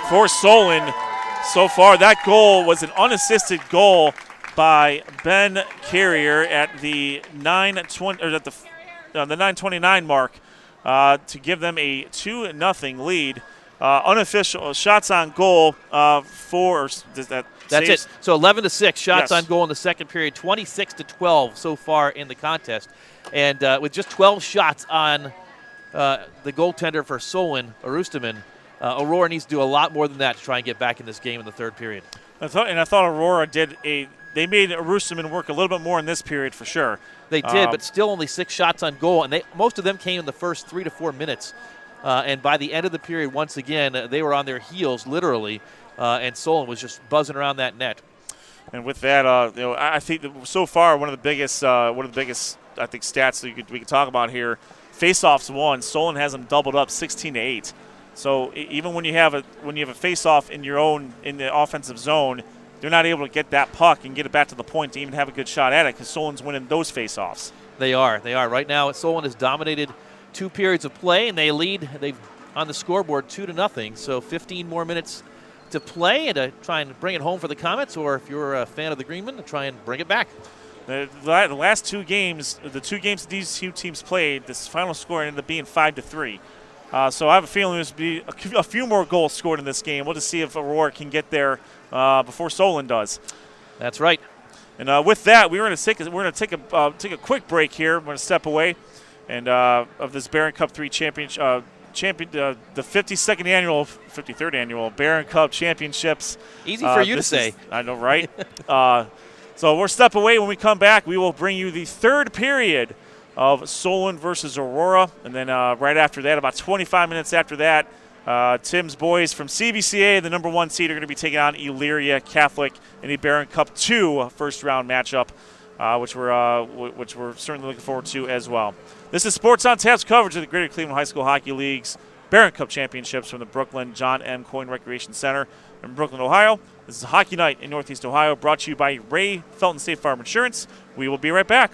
for Solon, so far, that goal was an unassisted goal by Ben Carrier at the 9:20 or at the 9:29 mark to give them a 2-0 lead. Unofficial shots on goal for that. That's it. So 11-6 shots Yes. on goal in the second period, 26-12 so far in the contest. And with just 12 shots on the goaltender for Solon, Arustaman, Aurora needs to do a lot more than that to try and get back in this game in the third period. I thought Aurora they made Arustaman work a little bit more in this period for sure. They did, but still only 6 shots on goal, and most of them came in the first 3 to 4 minutes. And by the end of the period, once again, they were on their heels, literally, and Solon was just buzzing around that net. And with that, I think that so far one of the biggest I think stats that we could talk about here. Faceoffs won. Solon has them doubled up 16-8. So even when you have a faceoff in the offensive zone, they're not able to get that puck and get it back to the point to even have a good shot at it because Solon's winning those faceoffs. They are. Right now, Solon has dominated 2 periods of play, and they've on the scoreboard 2-0. So 15 more minutes to play and to try and bring it home for the Comets, or if you're a fan of the Greenmen, to try and bring it back. The last 2 games, the 2 games these 2 teams played, this final score ended up being 5-3. So I have a feeling there's going to be a few more goals scored in this game. We'll just see if Aurora can get there before Solon does. That's right. And with that, we're going to take a quick break here. We're going to step away and of this Barron Cup 3 championship. The 53rd annual Barron Cup Championships. Easy for you to say. I know, right? So we'll step away. When we come back, we will bring you the third period of Solon versus Aurora. And then right after that, about 25 minutes after that, Tim's boys from CBCA, the number 1 seed, are going to be taking on Elyria Catholic in the Barron Cup 2 first-round matchup, which we're certainly looking forward to as well. This is Sports on Tap's coverage of the Greater Cleveland High School Hockey League's Barron Cup Championships from the Brooklyn John M. Coyne Recreation Center in Brooklyn, Ohio. This is Hockey Night in Northeast Ohio, brought to you by Ray Felton State Farm Insurance. We will be right back.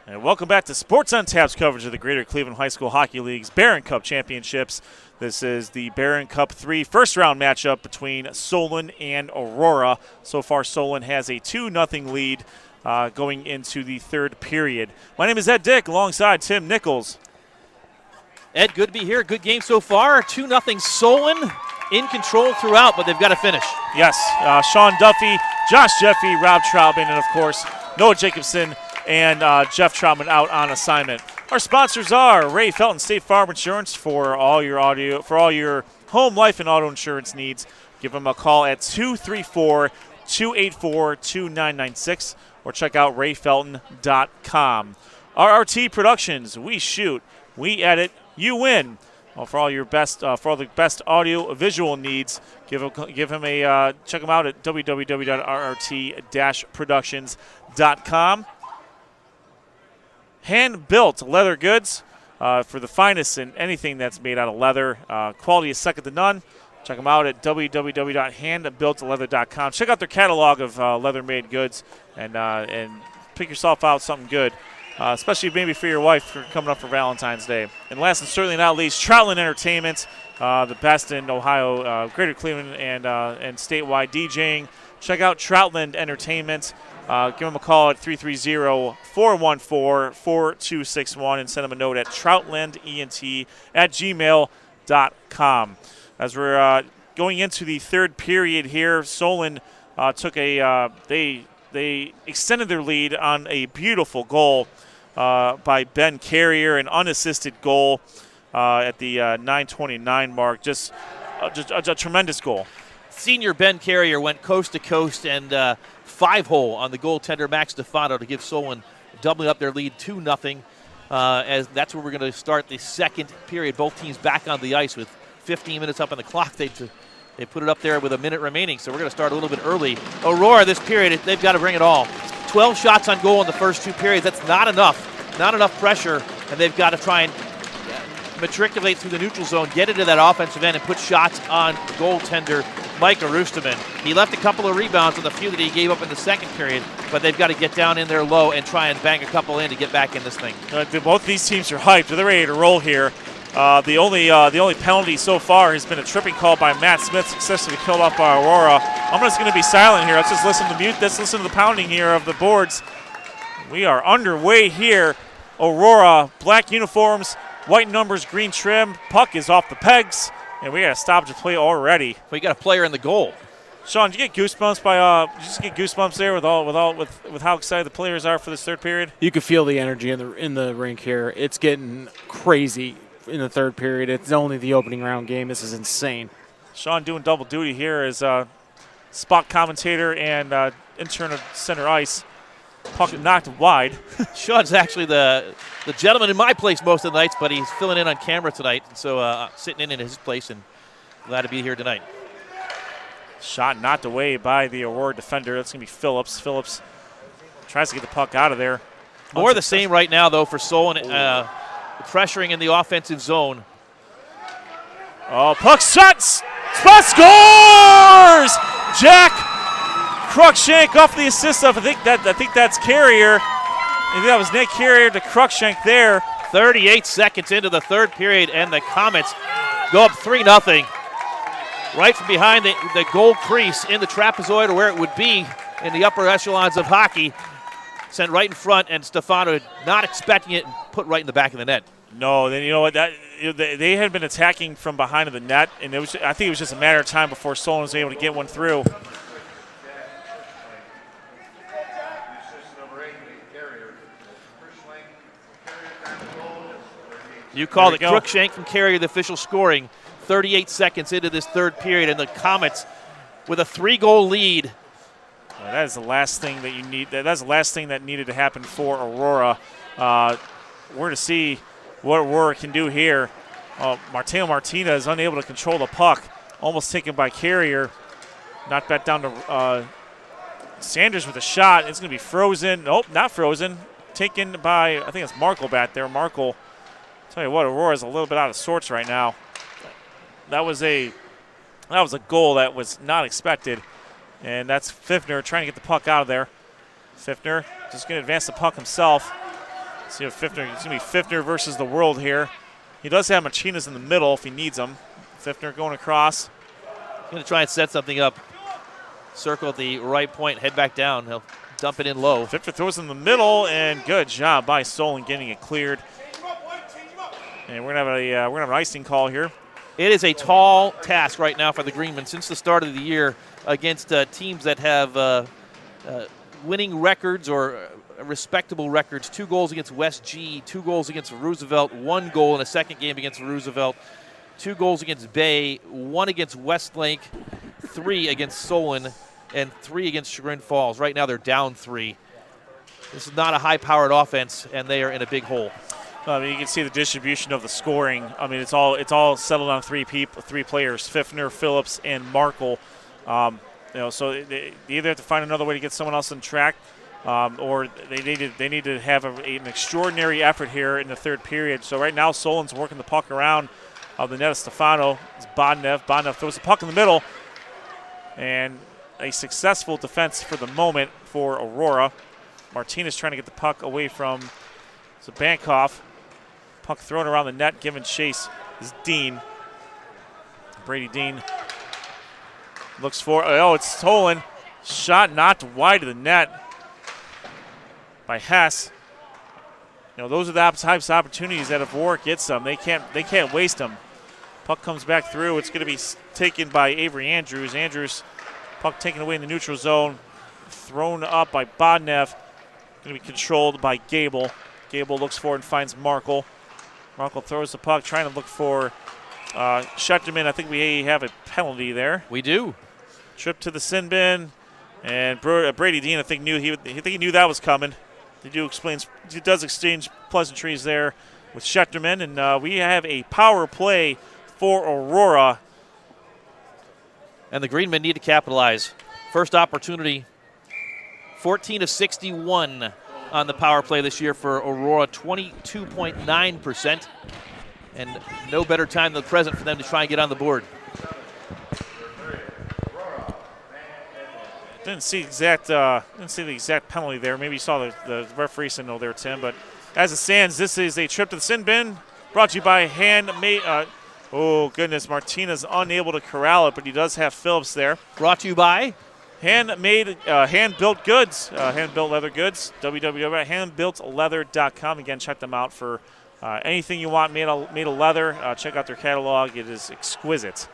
And welcome back to Sports on Tap's coverage of the Greater Cleveland High School Hockey League's Barron Cup Championships. This is the Barron Cup 3 first-round matchup between Solon and Aurora. So far, Solon has a 2-0 lead going into the third period. My name is Ed Dick alongside Tim Nichols. Ed, good to be here. Good game so far. 2-0 Solon in control throughout, but they've got to finish. Yes, Sean Duffy, Josh Jeffy, Rob Traubman, and, of course, Noah Jacobson and Jeff Traubman out on assignment. Our sponsors are Ray Felton State Farm Insurance for all your home, life, and auto insurance needs. Give them a call at 234-284-2996 or check out rayfelton.com. RRT Productions, we shoot, we edit, you win. For all your best, for all the best audio visual needs, check them out at www.rrt-productions.com. Hand-built leather goods for the finest in anything that's made out of leather. Quality is second to none. Check them out at www.handbuiltleather.com. Check out their catalog of leather-made goods and pick yourself out something good, especially maybe for your wife for coming up for Valentine's Day. And last and certainly not least, Troutland Entertainment, the best in Ohio, Greater Cleveland, and statewide DJing. Check out Troutland Entertainment. Give them a call at 330-414-4261 and send them a note at troutlandent@gmail.com. As we're going into the third period here, Solon took they extended their lead on a beautiful goal by Ben Carrier, an unassisted goal at the 9:29 mark. Just a tremendous goal. Senior Ben Carrier went coast to coast and 5-hole on the goaltender Max Stefano to give Solon doubling up their lead 2-0. As that's where we're going to start the second period. Both teams back on the ice with 15 minutes up on the clock. They put it up there with a minute remaining, so we're going to start a little bit early. Aurora, this period, they've got to bring it all. 12 shots on goal in the first two periods. That's not enough. Not enough pressure, and they've got to try and matriculate through the neutral zone, get into that offensive end, and put shots on goaltender Micah Roosterman. He left a couple of rebounds on the few that he gave up in the second period, but they've got to get down in there low and try and bang a couple in to get back in this thing. Both these teams are hyped. They're ready to roll here. The only penalty so far has been a tripping call by Matt Smith, successfully killed off by Aurora. I'm just going to be silent here. Let's just listen to Let's listen to the pounding here of the boards. We are underway here. Aurora, black uniforms, white numbers, green trim. Puck is off the pegs, and we got a stoppage of play already. We got a player in the goal. Sean, did you get goosebumps there with how excited the players are for this third period? You could feel the energy in the rink here. It's getting crazy in the third period. It's only the opening round game. This is insane. Sean doing double duty here as spot commentator and intern of center ice. Puck knocked wide. Sean's actually the gentleman in my place most of the nights, but he's filling in on camera tonight, so sitting in his place and glad to be here tonight. Shot knocked away by the Aurora defender. That's going to be Phillips. Phillips tries to get the puck out of there. More of the same right now, though, for Solon. Pressuring in the offensive zone. Oh, puck shot! Spot scores! Jack Cruikshank off the assist. I think that's Carrier. I think that was Nick Carrier to Cruikshank there. 38 seconds into the third period, and the Comets go up 3-0. Right from behind the goal crease in the trapezoid, or where it would be in the upper echelons of hockey. Sent right in front, and Stefano not expecting it and put right in the back of the net. No, then you know what? They had been attacking from behind of the net, and I think it was just a matter of time before Solon was able to get one through. You called it Cruikshank from Carrier, the official scoring. 38 seconds into this third period, and the Comets with a 3-goal lead. That is the last thing that you need. That's the last thing that needed to happen for Aurora. We're to see what Aurora can do here. Mateo Martinez unable to control the puck. Almost taken by Carrier. Knocked back down to Sanders with a shot. It's going to be frozen. Nope, not frozen. Taken by, I think it's Markle back there. Markle. Tell you what, Aurora's a little bit out of sorts right now. That was a goal that was not expected. And that's Pfiffner trying to get the puck out of there. Pfiffner just going to advance the puck himself. See if Fiftner, it's going to be Fiftner versus the world here. He does have Martinez in the middle if he needs him. Fiftner going across. He's going to try and set something up. Circle at the right point, head back down. He'll dump it in low. Fiftner throws in the middle, and good job by Solon getting it cleared. And we're going to have an icing call here. It is a tall task right now for the Greenmen since the start of the year against teams that have winning records or respectable records. 2 goals against West G, 2 goals against Roosevelt, 1 goal in a second game against Roosevelt, 2 goals against Bay, 1 against Westlake, 3 against Solon, and 3 against Chagrin Falls. Right now they're down 3. This is not a high-powered offense, and they are in a big hole. I mean, you can see the distribution of the scoring. I mean, it's all settled on 3 players: Fiftner, Phillips, and Markle. So they either have to find another way to get someone else on track, or they need to have an extraordinary effort here in the third period. So right now, Solon's working the puck around the net of Stefano. It's Bodnev. Bodnev throws the puck in the middle, and a successful defense for the moment for Aurora. Martinez trying to get the puck away from Zabankoff. Puck thrown around the net, giving chase is Dean. Brady Dean looks for, it's stolen. Shot knocked wide of the net by Hess. Those are the types of opportunities that if Warwick gets them, they can't waste them. Puck comes back through. It's going to be taken by Avery Andrews. Andrews, puck taken away in the neutral zone, thrown up by Bodnev. Going to be controlled by Gable. Gable looks for and finds Markle. Markle throws the puck, trying to look for Schechterman. I think we have a penalty there. We do. Trip to the sin bin, and Brady Dean, I think he knew that was coming. He does exchange pleasantries there with Schechterman, and we have a power play for Aurora. And the Greenmen need to capitalize. First opportunity, 14 of 61 on the power play this year for Aurora, 22.9%. And no better time than the present for them to try and get on the board. Didn't see the exact penalty there. Maybe you saw the referee signal there, Tim. But as it stands, this is a trip to the sin bin, brought to you by Handmade. Oh goodness, Martinez unable to corral it, but he does have Phillips there. Brought to you by Handmade, hand-built goods, hand-built leather goods. www.handbuiltleather.com. Again, check them out for anything you want made of leather. Check out their catalog; it is exquisite.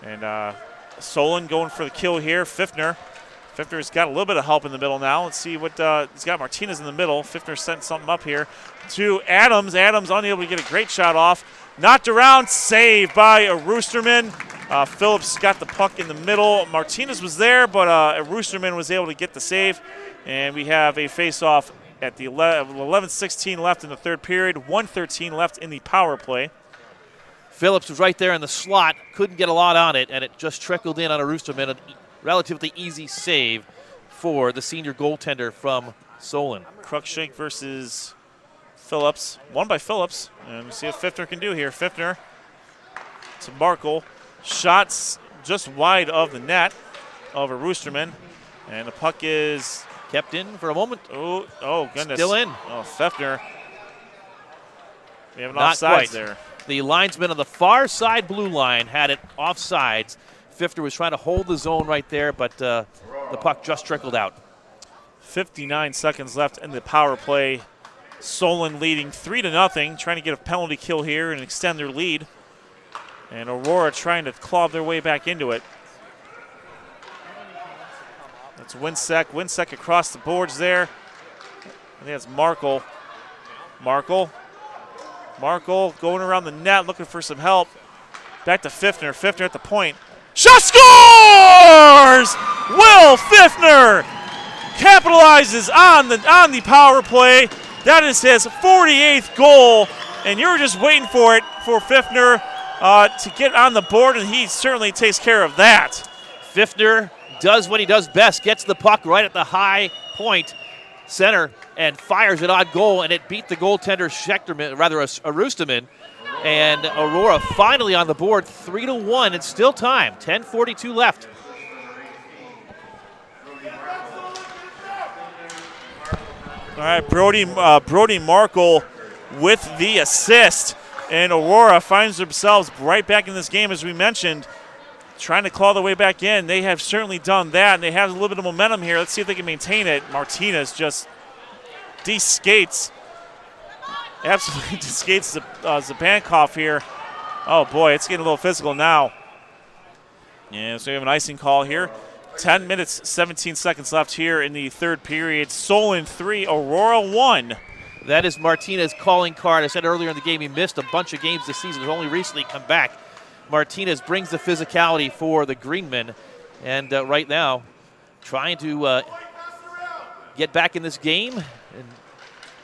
And Solon going for the kill here. Fiftner's got a little bit of help in the middle now. Let's see what he's got. Martinez in the middle. Fiftner sent something up here to Adams. Adams unable to get a great shot off. Knocked around, saved by a Roosterman. Phillips got the puck in the middle. Martinez was there, but Roosterman was able to get the save. And we have a face-off at the 11:16 left in the third period, 1:13 left in the power play. Phillips was right there in the slot, couldn't get a lot on it, and it just trickled in on a Roosterman. A relatively easy save for the senior goaltender from Solon. Cruikshank versus Phillips. Won by Phillips. And we'll see what Fiftner can do here. Fiftner to Markle. Shots just wide of the net of a Roosterman. And the puck is kept in for a moment. Oh goodness. Still in. Oh, Fiftner. We have an Not offsides quite. there. The linesman on the far side blue line had it offsides. Fiftner was trying to hold the zone right there, but the puck just trickled out. 59 seconds left in the power play. Solon leading 3-0, trying to get a penalty kill here and extend their lead. And Aurora trying to claw their way back into it. That's Winsek. Winsek across the boards there. I think that's Markle. Markle going around the net looking for some help. Back to Fiftner. Fiftner at the point. Shot scores! Will Fiftner capitalizes on the power play. That is his 48th goal, and you were just waiting for it for Fiftner to get on the board, and he certainly takes care of that. Fiftner does what he does best, gets the puck right at the high point center and fires an odd goal, and it beat the goaltender Schechterman, rather a Roosterman. And Aurora finally on the board, 3-1. It's still time, 10:42 left. All right, Brody Markle with the assist. And Aurora finds themselves right back in this game, as we mentioned, trying to claw their way back in. They have certainly done that, and they have a little bit of momentum here. Let's see if they can maintain it. Martinez just de-skates. Absolutely de-skates Zabankov here. Oh, boy, it's getting a little physical now. Yeah, so we have an icing call here. 10 minutes, 17 seconds left here in the third period. Solon 3, Aurora 1. That is Martinez's calling card. I said earlier in the game he missed a bunch of games this season. He's only recently come back. Martinez brings the physicality for the Greenmen. And right now, trying to get back in this game and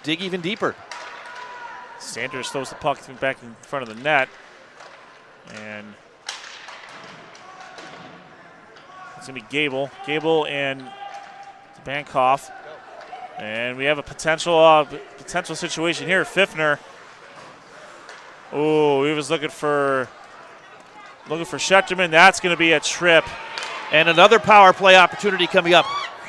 dig even deeper. Sanders throws the puck back in front of the net. And it's going to be Gable. Gable and Zabankov. And we have a potential situation here. Pfiffner. Oh, he was looking for Schechterman. That's going to be a trip. And another power play opportunity coming up.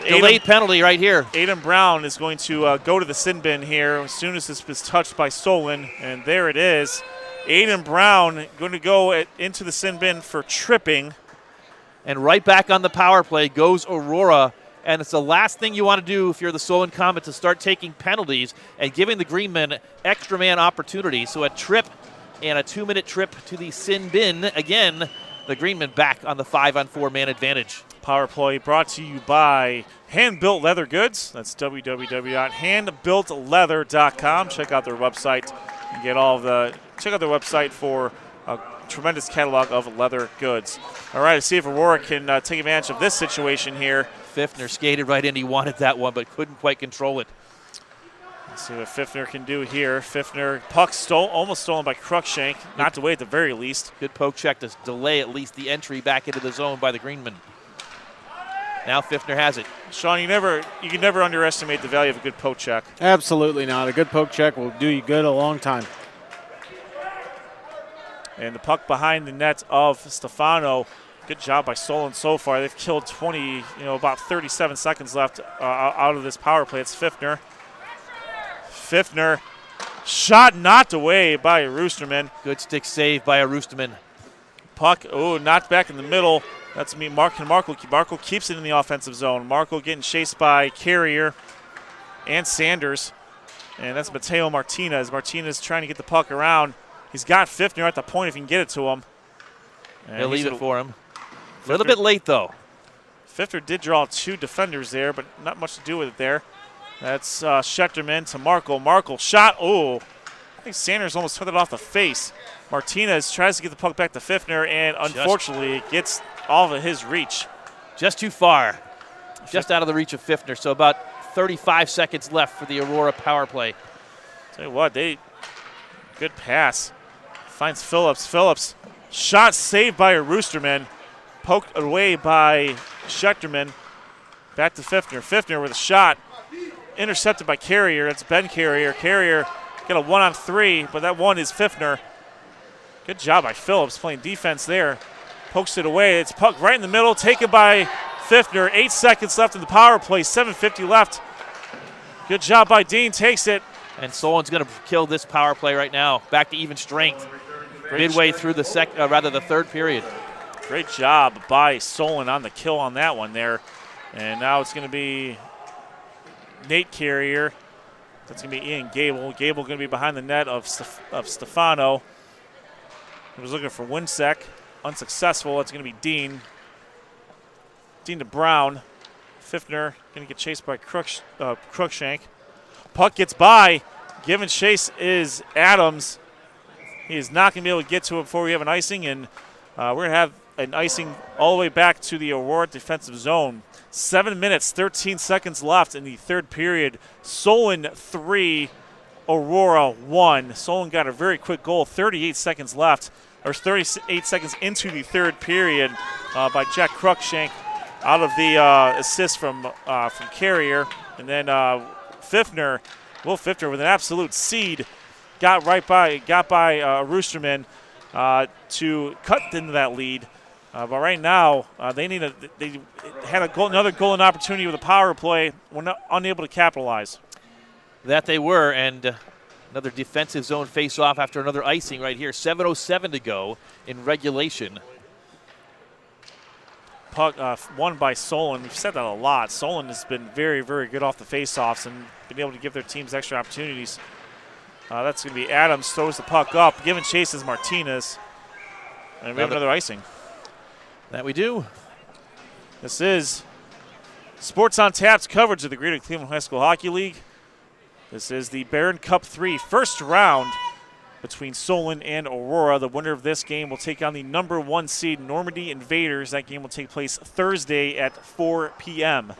Delayed penalty right here. Aiden Brown is going to go to the sin bin here as soon as this is touched by Solon. And there it is. Aiden Brown going to go into the sin bin for tripping. And right back on the power play goes Aurora. And it's the last thing you want to do if you're the Solon Comets, to start taking penalties and giving the Greenmen extra man opportunities. So a trip and a 2-minute trip to the sin bin. Again, the Greenmen back on the 5-on-4 man advantage. Power play brought to you by Hand-Built Leather Goods. That's www.handbuiltleather.com. Check out their website and get all of the. Check out their website for a tremendous catalog of leather goods. All right, let's see if Aurora can take advantage of this situation here. Pfiffner skated right in. He wanted that one, but couldn't quite control it. Let's see what Pfiffner can do here. Pfiffner, puck almost stolen by Cruikshank. Not to wait at the very least. Good poke check to delay at least the entry back into the zone by the Greenmen. Now Pfiffner has it. Sean, you can never underestimate the value of a good poke check. Absolutely not. A good poke check will do you good a long time. And the puck behind the net of Stefano. Good job by Solon so far. They've killed about 37 seconds left out of this power play. It's Pfiffner. Pfiffner, shot knocked away by a Roosterman. Good stick save by a Roosterman. Puck, knocked back in the middle. That's me. Markle keeps it in the offensive zone. Markle getting chased by Carrier and Sanders. And that's Mateo Martinez. Martinez trying to get the puck around. He's got Pfiffner at the point if he can get it to him. And he'll leave it for him. A little bit late, though. Pfiffner did draw 2 defenders there, but not much to do with it there. That's Schechterman to Markle. Markle shot. Oh, I think Sanders almost took it off the face. Martinez tries to get the puck back to Pfiffner, and unfortunately it gets all of his reach. Just too far. Just out of the reach of Pfiffner. So about 35 seconds left for the Aurora power play. Tell you what, good pass. Finds Phillips. Phillips, shot saved by a Roosterman. Poked away by Schechterman. Back to Pfiffner. Pfiffner with a shot. Intercepted by Carrier. That's Ben Carrier. Carrier got a 1-on-3, but that one is Pfiffner. Good job by Phillips playing defense there. Pokes it away. It's puck right in the middle. Taken by Pfiffner. 8 seconds left in the power play. 7:50 left. Good job by Dean. Takes it. And Solon's going to kill this power play right now. Back to even strength. Midway through the third period. Great job by Solon on the kill on that one there. And now it's going to be Nate Carrier. That's going to be Ian Gable. Gable going to be behind the net of Stefano. He was looking for Winsek. Unsuccessful. It's going to be Dean. Dean to Brown. Pfiffner going to get chased by Cruikshank. Puck gets by. Giving chase is Adams. He is not going to be able to get to it before we have an icing, and we're going to have an icing all the way back to the Aurora defensive zone. 7 minutes, 13 seconds left in the third period. Solon 3, Aurora 1. Solon got a very quick goal, 38 seconds left, or 38 seconds into the third period by Jack Cruikshank out of the assist from Carrier. And then Pfiffner, Will Pfiffner with an absolute seed, got by Roosterman to cut into that lead. But right now, they had another goal and opportunity with a power play. We're not unable to capitalize. That they were, and another defensive zone face-off after another icing right here. 7:07 to go in regulation. Puck won by Solon. We've said that a lot. Solon has been very, very good off the face-offs and been able to give their teams extra opportunities. That's going to be Adams, throws the puck up. Giving chase is Martinez. And we have another icing. That we do. This is Sports on Tap's coverage of the Greater Cleveland High School Hockey League. This is the Barron Cup 3 first round between Solon and Aurora. The winner of this game will take on the number 1 seed Normandy Invaders. That game will take place Thursday at 4 p.m.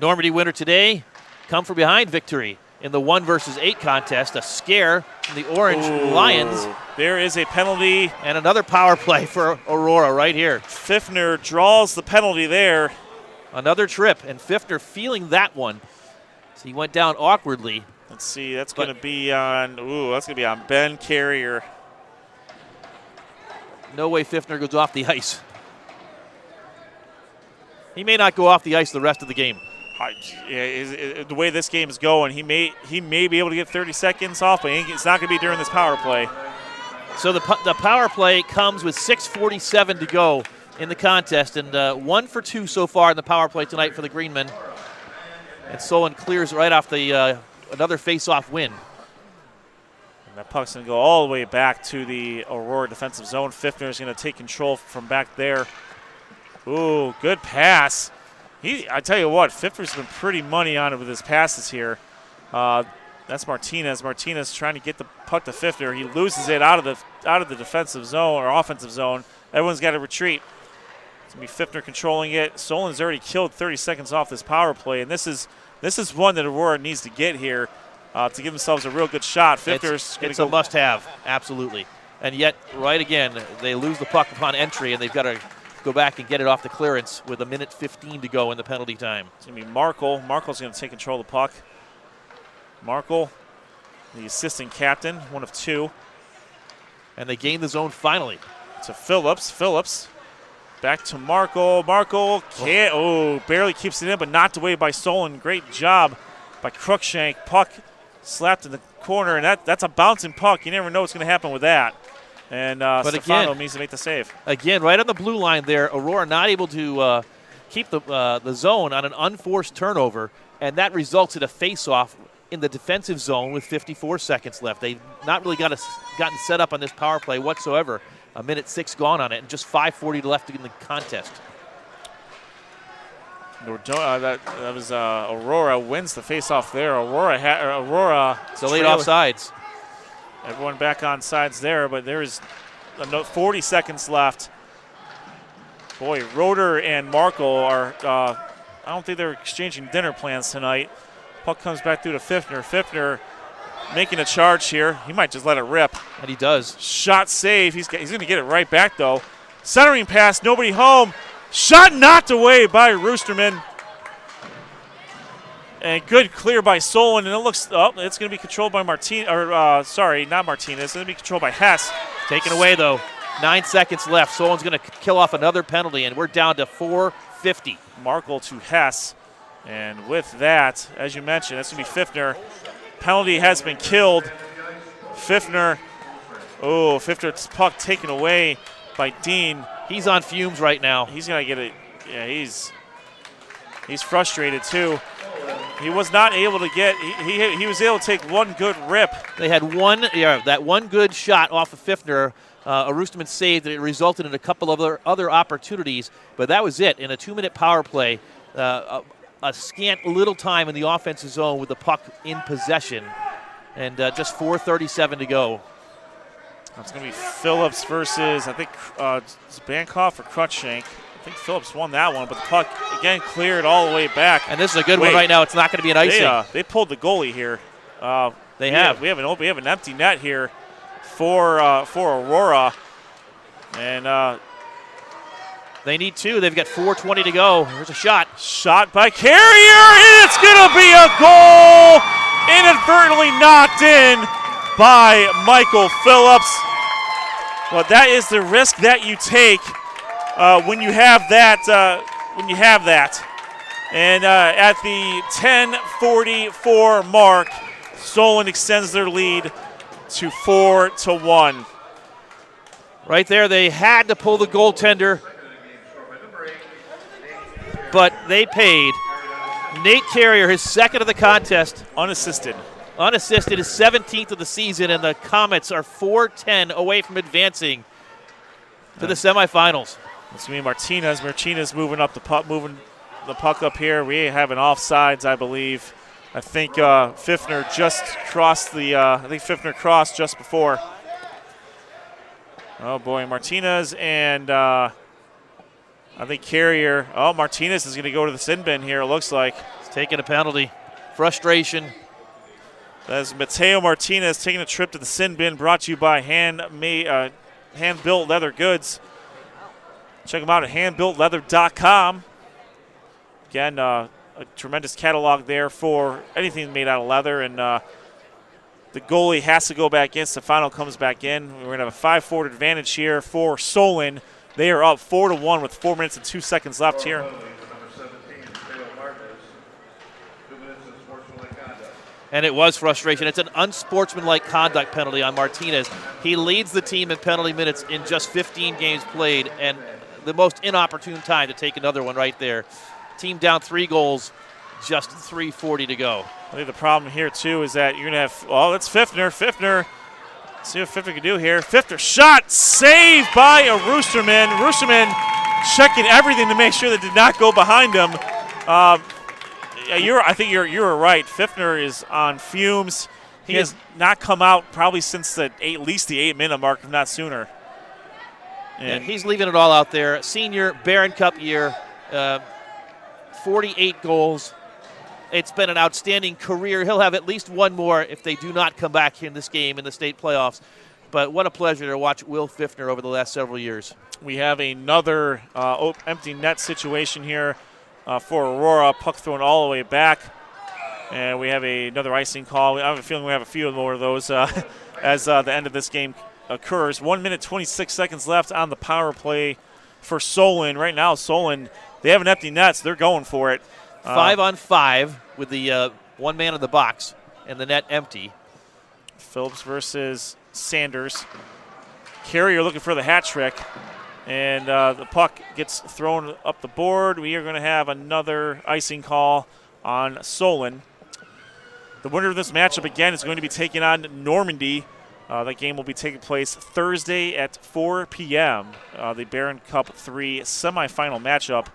Normandy winner today, come from behind victory in the 1 versus 8 contest. A scare from the Orange Lions. There is a penalty. And another power play for Aurora right here. Pfiffner draws the penalty there. Another trip, and Pfiffner feeling that one. So he went down awkwardly. Let's see, that's going to be on, that's going to be on Ben Carrier. No way Pfiffner goes off the ice. He may not go off the ice the rest of the game. The way this game is going, he may be able to get 30 seconds off, but it's not going to be during this power play. So the power play comes with 6:47 to go in the contest, and 1 for 2 so far in the power play tonight for the Greenmen. And Solon clears right off the another face-off win. And that puck's going to go all the way back to the Aurora defensive zone. Pfiffner is going to take control from back there. Ooh, good pass. I tell you what, Pfiffner's been pretty money on it with his passes here. That's Martinez. Martinez trying to get the puck to Pfiffner. He loses it out of the defensive zone or offensive zone. Everyone's got to retreat. It's going to be Pfiffner controlling it. Solon's already killed 30 seconds off this power play, and this is one that Aurora needs to get here to give themselves a real good shot. Pfiffner's going to go. It's a must-have, absolutely. And yet, right again, they lose the puck upon entry, and they've got to go back and get it off the clearance with 1:15 to go in the penalty time. It's going to be Markle. Markle's going to take control of the puck. Markle, the assistant captain, 1 of 2. And they gain the zone finally. To Phillips. Phillips. Back to Markle. Markle can't. Barely keeps it in, but knocked away by Solon. Great job by Cruikshank. Puck slapped in the corner, and that's a bouncing puck. You never know what's going to happen with that. And Stefano needs to make the save. Again, right on the blue line there, Aurora not able to keep the zone on an unforced turnover, and that results in a face-off in the defensive zone with 54 seconds left. They've not really gotten set up on this power play whatsoever. 1:06 gone on it, and just 5:40 left in the contest. That was Aurora wins the face-off there. Aurora. Delayed offsides. Everyone back on sides there, but there is 40 seconds left. Boy, Roeder and Markle are. I don't think they're exchanging dinner plans tonight. Puck comes back through to Pfiffner. Pfiffner making a charge here. He might just let it rip. And he does. Shot save. He's going to get it right back, though. Centering pass, nobody home. Shot knocked away by Roosterman. And good clear by Solon. And it looks, it's going to be controlled by Martinez. Sorry, not Martinez. It's going to be controlled by Hess. Taken away, though. 9 seconds left. Solon's going to kill off another penalty, and we're down to 4:50. Markle to Hess. And with that, as you mentioned, that's going to be Pfiffner. Penalty has been killed. Pfiffner's puck taken away by Dean. He's on fumes right now. He's going to get it. Yeah, he's frustrated too. He was not able to get, he was able to take one good rip. They had that one good shot off of Pfiffner. A Roosterman saved, and it resulted in a couple of other opportunities, but that was it. In a 2-minute power play, a scant little time in the offensive zone with the puck in possession, and just 4:37 to go. It's going to be Phillips versus, I think, it's Bankoff or Cruikshank. I think Phillips won that one, but the puck, again, cleared all the way back. And this is a good one right now. It's not going to be an icing. They pulled the goalie here. They have. We have an empty net here for Aurora. And they need 2. They've got 4:20 to go. Here's a shot. Shot by Carrier, and it's going to be a goal! Inadvertently knocked in by Michael Phillips. Well, that is the risk that you take when you have that. And at the 10:44 mark, Solon extends their lead to 4-1. Right there, they had to pull the goaltender, but they paid. Nate Carrier, his second of the contest. Unassisted. Unassisted, his 17th of the season, and the Comets are 4-10 away from advancing to the semifinals. It's going to be Martinez. Martinez moving up the puck, moving the puck up here. We have an offsides, I believe. I think Pfiffner just crossed the. I think Pfiffner crossed just before. Oh boy, Martinez and I think Carrier. Oh, Martinez is going to go to the sin bin here. It looks like he's taking a penalty. Frustration. That's Mateo Martinez taking a trip to the sin bin. Brought to you by Hand-Built Leather Goods. Check them out at handbuiltleather.com. Again, a tremendous catalog there for anything made out of leather. And the goalie has to go back in. Stefano comes back in. We're going to have a 5-4 advantage here for Solon. They are up 4-1 with 4 minutes and 2 seconds left here. And it was frustration. It's an unsportsmanlike conduct penalty on Martinez. He leads the team in penalty minutes in just 15 games played, and the most inopportune time to take another one right there. Team down 3 goals, just 3:40 to go. I think the problem here, too, is that you're going to have, oh, it's Pfiffner. Pfiffner, see what Pfiffner can do here. Pfiffner shot, saved by a Roosterman. Roosterman checking everything to make sure that did not go behind him. I think you're right. Pfiffner is on fumes. He has not come out probably since at least the 8-minute mark, if not sooner. And he's leaving it all out there. Senior Barron Cup year, 48 goals. It's been an outstanding career. He'll have at least one more if they do not come back in this game in the state playoffs. But what a pleasure to watch Will Pfiffner over the last several years. We have another empty net situation here for Aurora. Puck thrown all the way back. And we have another icing call. I have a feeling we have a few more of those as the end of this game occurs. 1 minute, 26 seconds left on the power play for Solon. Right now, Solon, they have an empty net, so they're going for it. 5-on-5 with the one man in the box and the net empty. Phillips versus Sanders. Carrier looking for the hat trick. And the puck gets thrown up the board. We are going to have another icing call on Solon. The winner of this matchup, again, is going to be taking on Normandy. That game will be taking place Thursday at 4 p.m., the Barron Cup 3 semifinal matchup.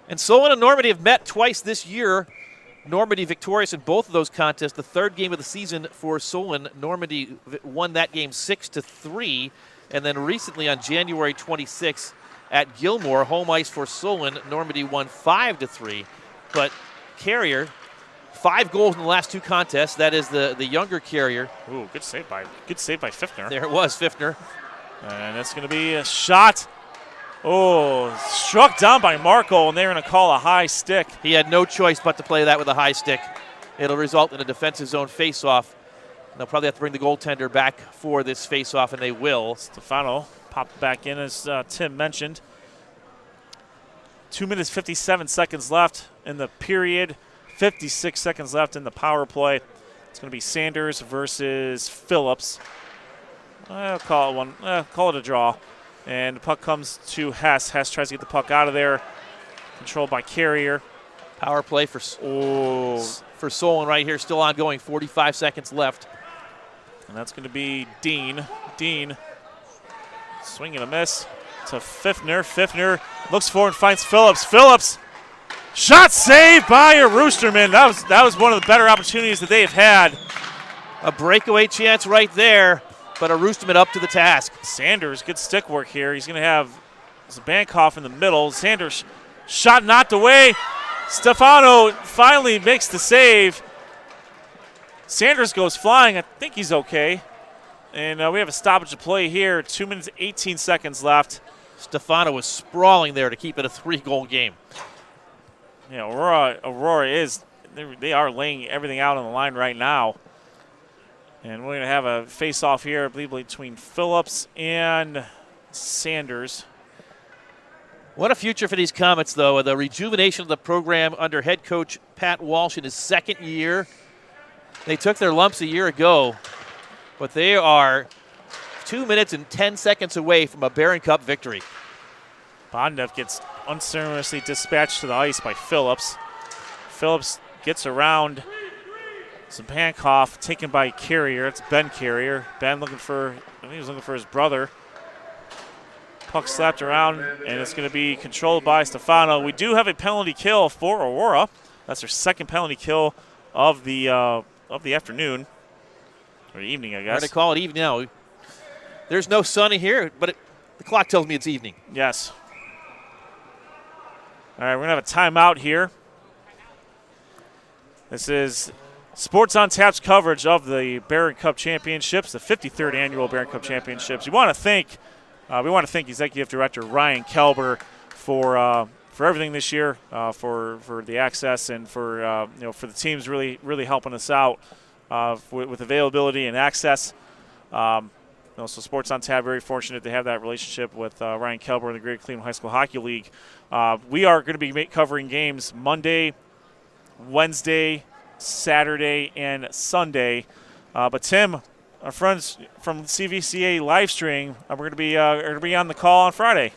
And Solon and Normandy have met twice this year. Normandy victorious in both of those contests. The third game of the season for Solon. Normandy won that game 6-3. And then recently on January 26th at Gilmore, home ice for Solon, Normandy won 5-3. But Carrier, 5 goals in the last 2 contests. That is the younger Carrier. Ooh, good save by Pfiffner. There it was, Pfiffner. And that's going to be a shot. Oh, struck down by Marco, and they're going to call a high stick. He had no choice but to play that with a high stick. It'll result in a defensive zone faceoff. They'll probably have to bring the goaltender back for this faceoff, and they will. Stefano popped back in, as Tim mentioned. 2 minutes, 57 seconds left in the period. 56 seconds left in the power play. It's going to be Sanders versus Phillips. I'll call it one. Call it a draw. And the puck comes to Hess. Hess tries to get the puck out of there. Controlled by Carrier. Power play for Solon right here, still ongoing. 45 seconds left. And that's going to be Dean. Dean, swing and a miss to Pfiffner. Pfiffner looks for and finds Phillips. Phillips, shot saved by a Roosterman. That was one of the better opportunities that they've had. A breakaway chance right there, but a Roosterman up to the task. Sanders, good stick work here. He's going to have Zabankoff in the middle. Sanders, shot knocked away. Stefano finally makes the save. Sanders goes flying. I think he's okay. And we have a stoppage of play here. 2 minutes, 18 seconds left. Stefano was sprawling there to keep it a 3-goal game. Yeah, Aurora is, they are laying everything out on the line right now. And we're going to have a face-off here, I believe, between Phillips and Sanders. What a future for these Comets, though. The rejuvenation of the program under head coach Pat Walsh in his second year. They took their lumps a year ago, but they are 2 minutes and 10 seconds away from a Barron Cup victory. Bondev gets unceremoniously dispatched to the ice by Phillips. Phillips gets around Zapankoff, taken by Carrier. It's Ben Carrier. Ben I think he was looking for his brother. Puck slapped around, and it's going to be controlled by Stefano. We do have a penalty kill for Aurora. That's their second penalty kill of the afternoon, or evening, I guess. We're going to call it evening now. There's no sun here, but the clock tells me it's evening. Yes. All right, we're going to have a timeout here. This is Sports on Tap's coverage of the Barron Cup Championships, the 53rd annual Barron Cup Championships. We want to thank Executive Director Ryan Kelber for everything this year, for the access and for the teams really helping us out with availability and access. So Sports on Tap, very fortunate to have that relationship with Ryan Kelber and the Greater Cleveland High School Hockey League. We are going to be covering games Monday, Wednesday, Saturday, and Sunday. But Tim, our friends from CVCA Livestream, we're going to be on the call on Friday.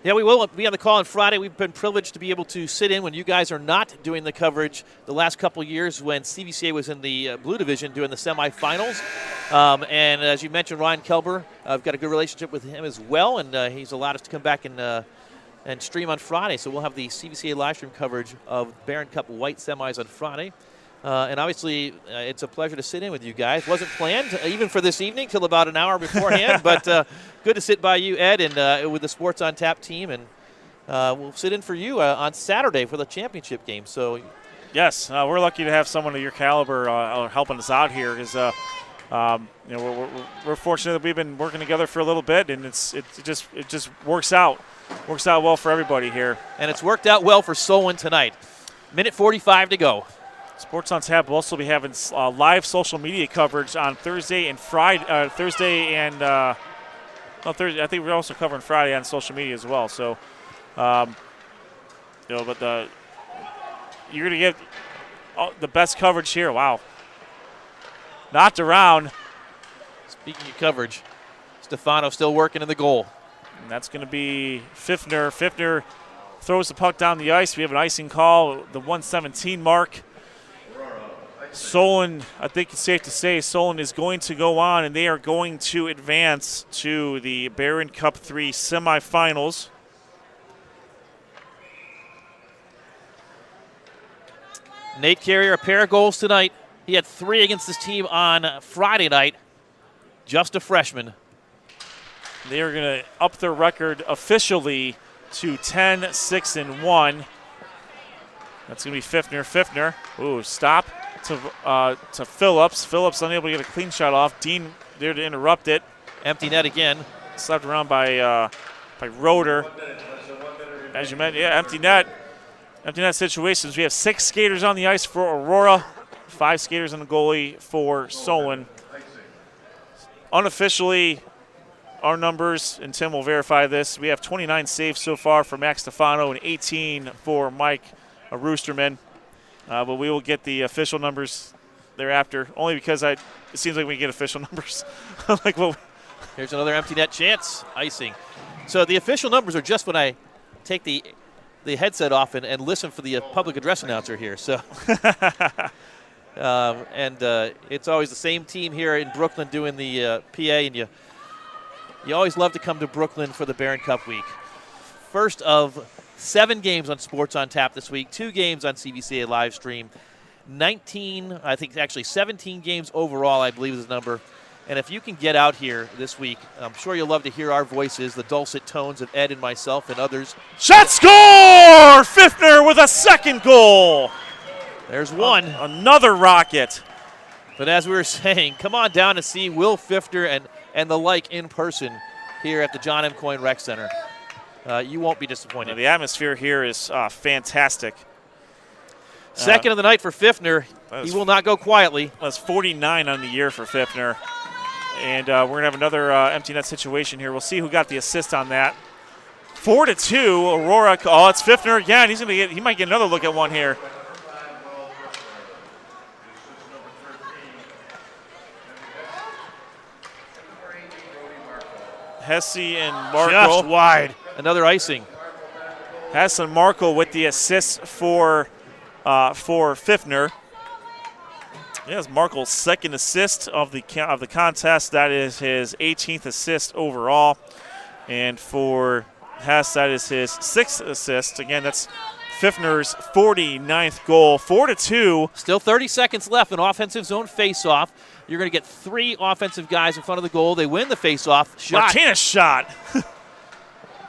Yeah, we will be on the call on Friday. We've been privileged to be able to sit in when you guys are not doing the coverage the last couple years when CVCA was in the Blue Division doing the semifinals. And as you mentioned, Ryan Kelber, I've got a good relationship with him as well, and he's allowed us to come back and stream on Friday. So we'll have the CVCA live stream coverage of Barron Cup White semis on Friday. And obviously, it's a pleasure to sit in with you guys. Wasn't planned, even for this evening, till about an hour beforehand. But good to sit by you, Ed, and with the Sports on Tap team. And we'll sit in for you on Saturday for the championship game. So, yes, we're lucky to have someone of your caliber helping us out here. Because we're fortunate that we've been working together for a little bit, and it just works out well for everybody here. And it's worked out well for Solon tonight. Minute 45 to go. Sports on Tap will also be having live social media coverage on Thursday and Friday. I think we're also covering Friday on social media as well. So, you're going to get the best coverage here. Wow. Knocked around. Speaking of coverage, Stefano still working in the goal. And that's going to be Pfiffner. Pfiffner throws the puck down the ice. We have an icing call, the 1:17 mark. Solon, I think it's safe to say, Solon is going to go on, and they are going to advance to the Barron Cup 3 semifinals. Nate Carrier, a pair of goals tonight. He had 3 against this team on Friday night. Just a freshman. They are going to up their record officially to 10-6-1. That's going to be Pfiffner. Pfiffner, ooh, stop. To Phillips. Phillips unable to get a clean shot off. Dean there to interrupt it. Empty net again. Slapped around by Roeder. As you mentioned, yeah, empty net. Empty net situations. We have 6 skaters on the ice for Aurora, 5 skaters on the goalie for Solon. Unofficially, our numbers, and Tim will verify this, we have 29 saves so far for Max Stefano and 18 for Mike Roosterman. But we will get the official numbers thereafter, only because it seems like we get official numbers. Here's another empty net chance. Icing. So the official numbers are just when I take the headset off and listen for the public address announcer here. So, it's always the same team here in Brooklyn doing the PA, and you always love to come to Brooklyn for the Barron Cup week. First of 7 games on Sports on Tap this week, 2 games on CVCA live stream, 17 games overall, I believe is the number. And if you can get out here this week, I'm sure you'll love to hear our voices, the dulcet tones of Ed and myself and others. Shot score! Pfiffner with a second goal. There's one. Another rocket. But as we were saying, come on down and see Will Pfiffner and the like in person here at the John M. Coyne Rec Center. You won't be disappointed. The atmosphere here is fantastic. Second of the night for Pfiffner. He will not go quietly. That's 49 on the year for Pfiffner. And we're going to have another empty net situation here. We'll see who got the assist on that. 4-2, Aurora. Oh, it's Pfiffner again. He might get another look at one here. Hesse and Markle. Just wide. Another icing. Hesse and Markle with the assists for Pfiffner. Yes, Markle's second assist of the contest. That is his 18th assist overall. And for Hesse, that is his 6th assist. Again, that's Pfiffner's 49th goal. 4-2. Still 30 seconds left. An offensive zone face-off. You're going to get 3 offensive guys in front of the goal. They win the face-off. Shot. Martinez shot.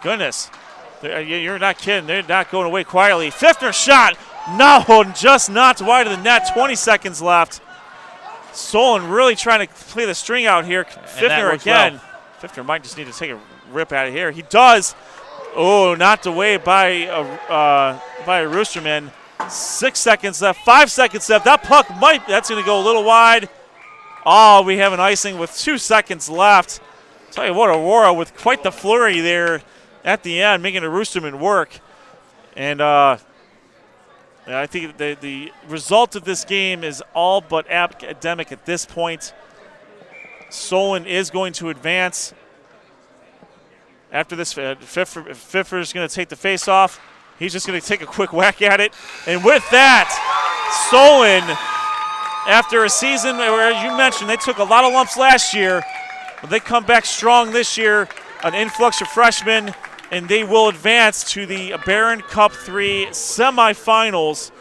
Goodness. You're not kidding. They're not going away quietly. Pfiffner shot. No, just not wide of the net. 20 seconds left. Solon really trying to play the string out here. Pfiffner again. Well. Pfiffner might just need to take a rip out of here. He does. Oh, knocked away by a Roosterman. 6 seconds left. 5 seconds left. That puck that's going to go a little wide. Oh, we have an icing with 2 seconds left. Tell you what, Aurora with quite the flurry there at the end, making a Roosterman work. And I think the result of this game is all but academic at this point. Solon is going to advance. After this, Pfiffer is going to take the face-off. He's just going to take a quick whack at it. And with that, Solon, after a season where, as you mentioned, they took a lot of lumps last year, but they come back strong this year, an influx of freshmen, and they will advance to the Barron Cup 3 semifinals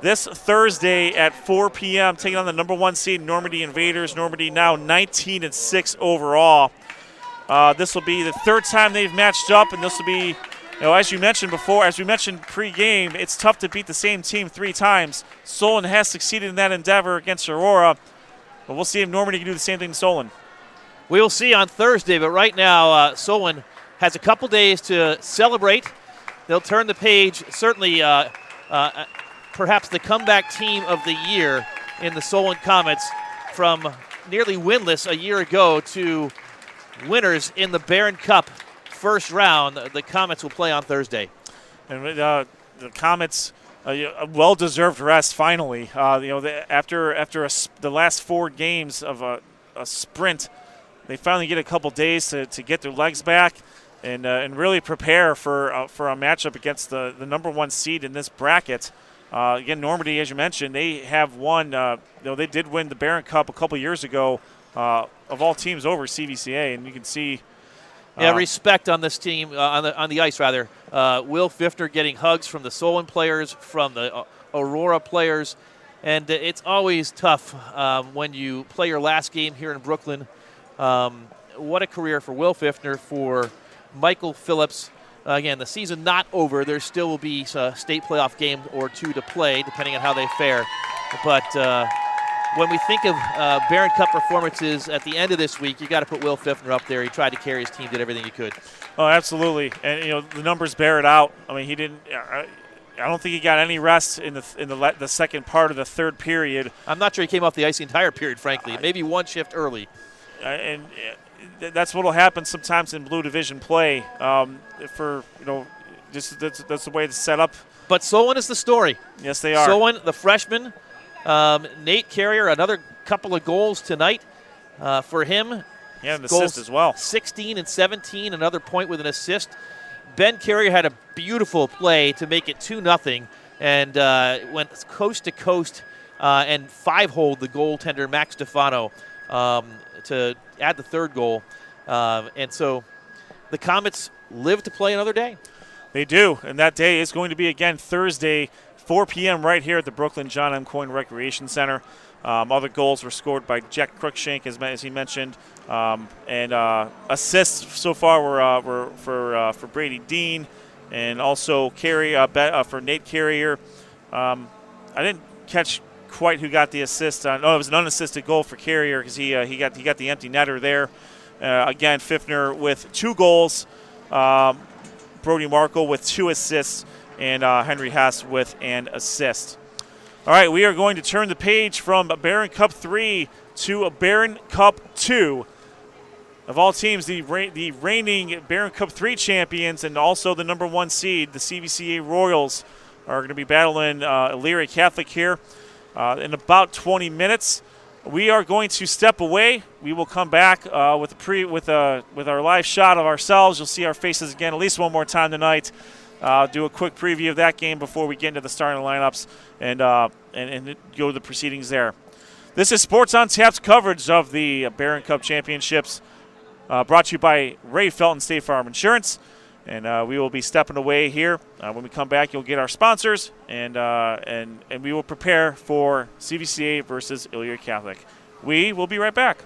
this Thursday at 4 p.m., taking on the number 1 seed Normandy Invaders. Normandy now 19-6 overall. This will be the 3rd time they've matched up, and this will be, as you mentioned before, as we mentioned pre-game, it's tough to beat the same team 3 times. Solon has succeeded in that endeavor against Aurora, but we'll see if Normandy can do the same thing to Solon. We will see on Thursday, but right now Solon has a couple days to celebrate. They'll turn the page, certainly perhaps the comeback team of the year in the Solon Comets, from nearly winless a year ago to winners in the Barron Cup first round. The Comets will play on Thursday. And the Comets, a well-deserved rest finally. After the last 4 games of a sprint, they finally get a couple days to get their legs back and really prepare for a matchup against the number 1 seed in this bracket. Again, Normandy, as you mentioned, they have won. They did win the Barron Cup a couple years ago. Of all teams over CVCA, and you can see. Respect on this team on the ice rather. Will Pfiffner getting hugs from the Solon players, from the Aurora players, and it's always tough when you play your last game here in Brooklyn. What a career for Will Pfiffner, for Michael Phillips. Again, the season not over. There still will be a state playoff game or 2 to play, depending on how they fare. But when we think of Barron Cup performances at the end of this week, you got to put Will Pfiffner up there. He tried to carry his team, did everything he could. Oh, absolutely, and the numbers bear it out. I mean, he didn't. I don't think he got any rest in the second part of the 3rd period. I'm not sure he came off the ice the entire period, frankly. Maybe 1 shift early. And that's what will happen sometimes in Blue Division play. That's the way it's set up. But Solon is the story. Yes, they are. Solon, the freshman. Nate Carrier, another couple of goals tonight for him. Yeah, an assist as well. 16 and 17, another point with an assist. Ben Carrier had a beautiful play to make it 2-0 and went coast to coast and 5-holed the goaltender Max Stefano to add the 3rd goal. And so the Comets live to play another day. They do, and that day is going to be, again, Thursday, 4 p.m. right here at the Brooklyn John M. Coyne Recreation Center. Other goals were scored by Jack Cruikshank, as he mentioned, and assists so far were for Brady Dean, and also for Nate Carrier. I didn't catch quite who got the assist on. Oh, it was an unassisted goal for Carrier because he got the empty netter there. Again, Pfiffner with 2 goals, Brody Markle with 2 assists, and Henry Hess with an assist. All right, we are going to turn the page from Barron Cup 3 to Barron Cup 2. Of all teams, the reigning Barron Cup 3 champions and also the number 1 seed, the CVCA Royals, are going to be battling Elyria Catholic here in about 20 minutes. we are going to step away. We will come back with our live shot of ourselves. You'll see our faces again at least one more time tonight. Do a quick preview of that game before we get into the starting lineups and go to the proceedings there. This is Sports on Tap's coverage of the Barron Cup Championships, brought to you by Ray Felton State Farm Insurance. And we will be stepping away here. When we come back, you'll get our sponsors, and we will prepare for CVCA versus Illyria Catholic. We will be right back.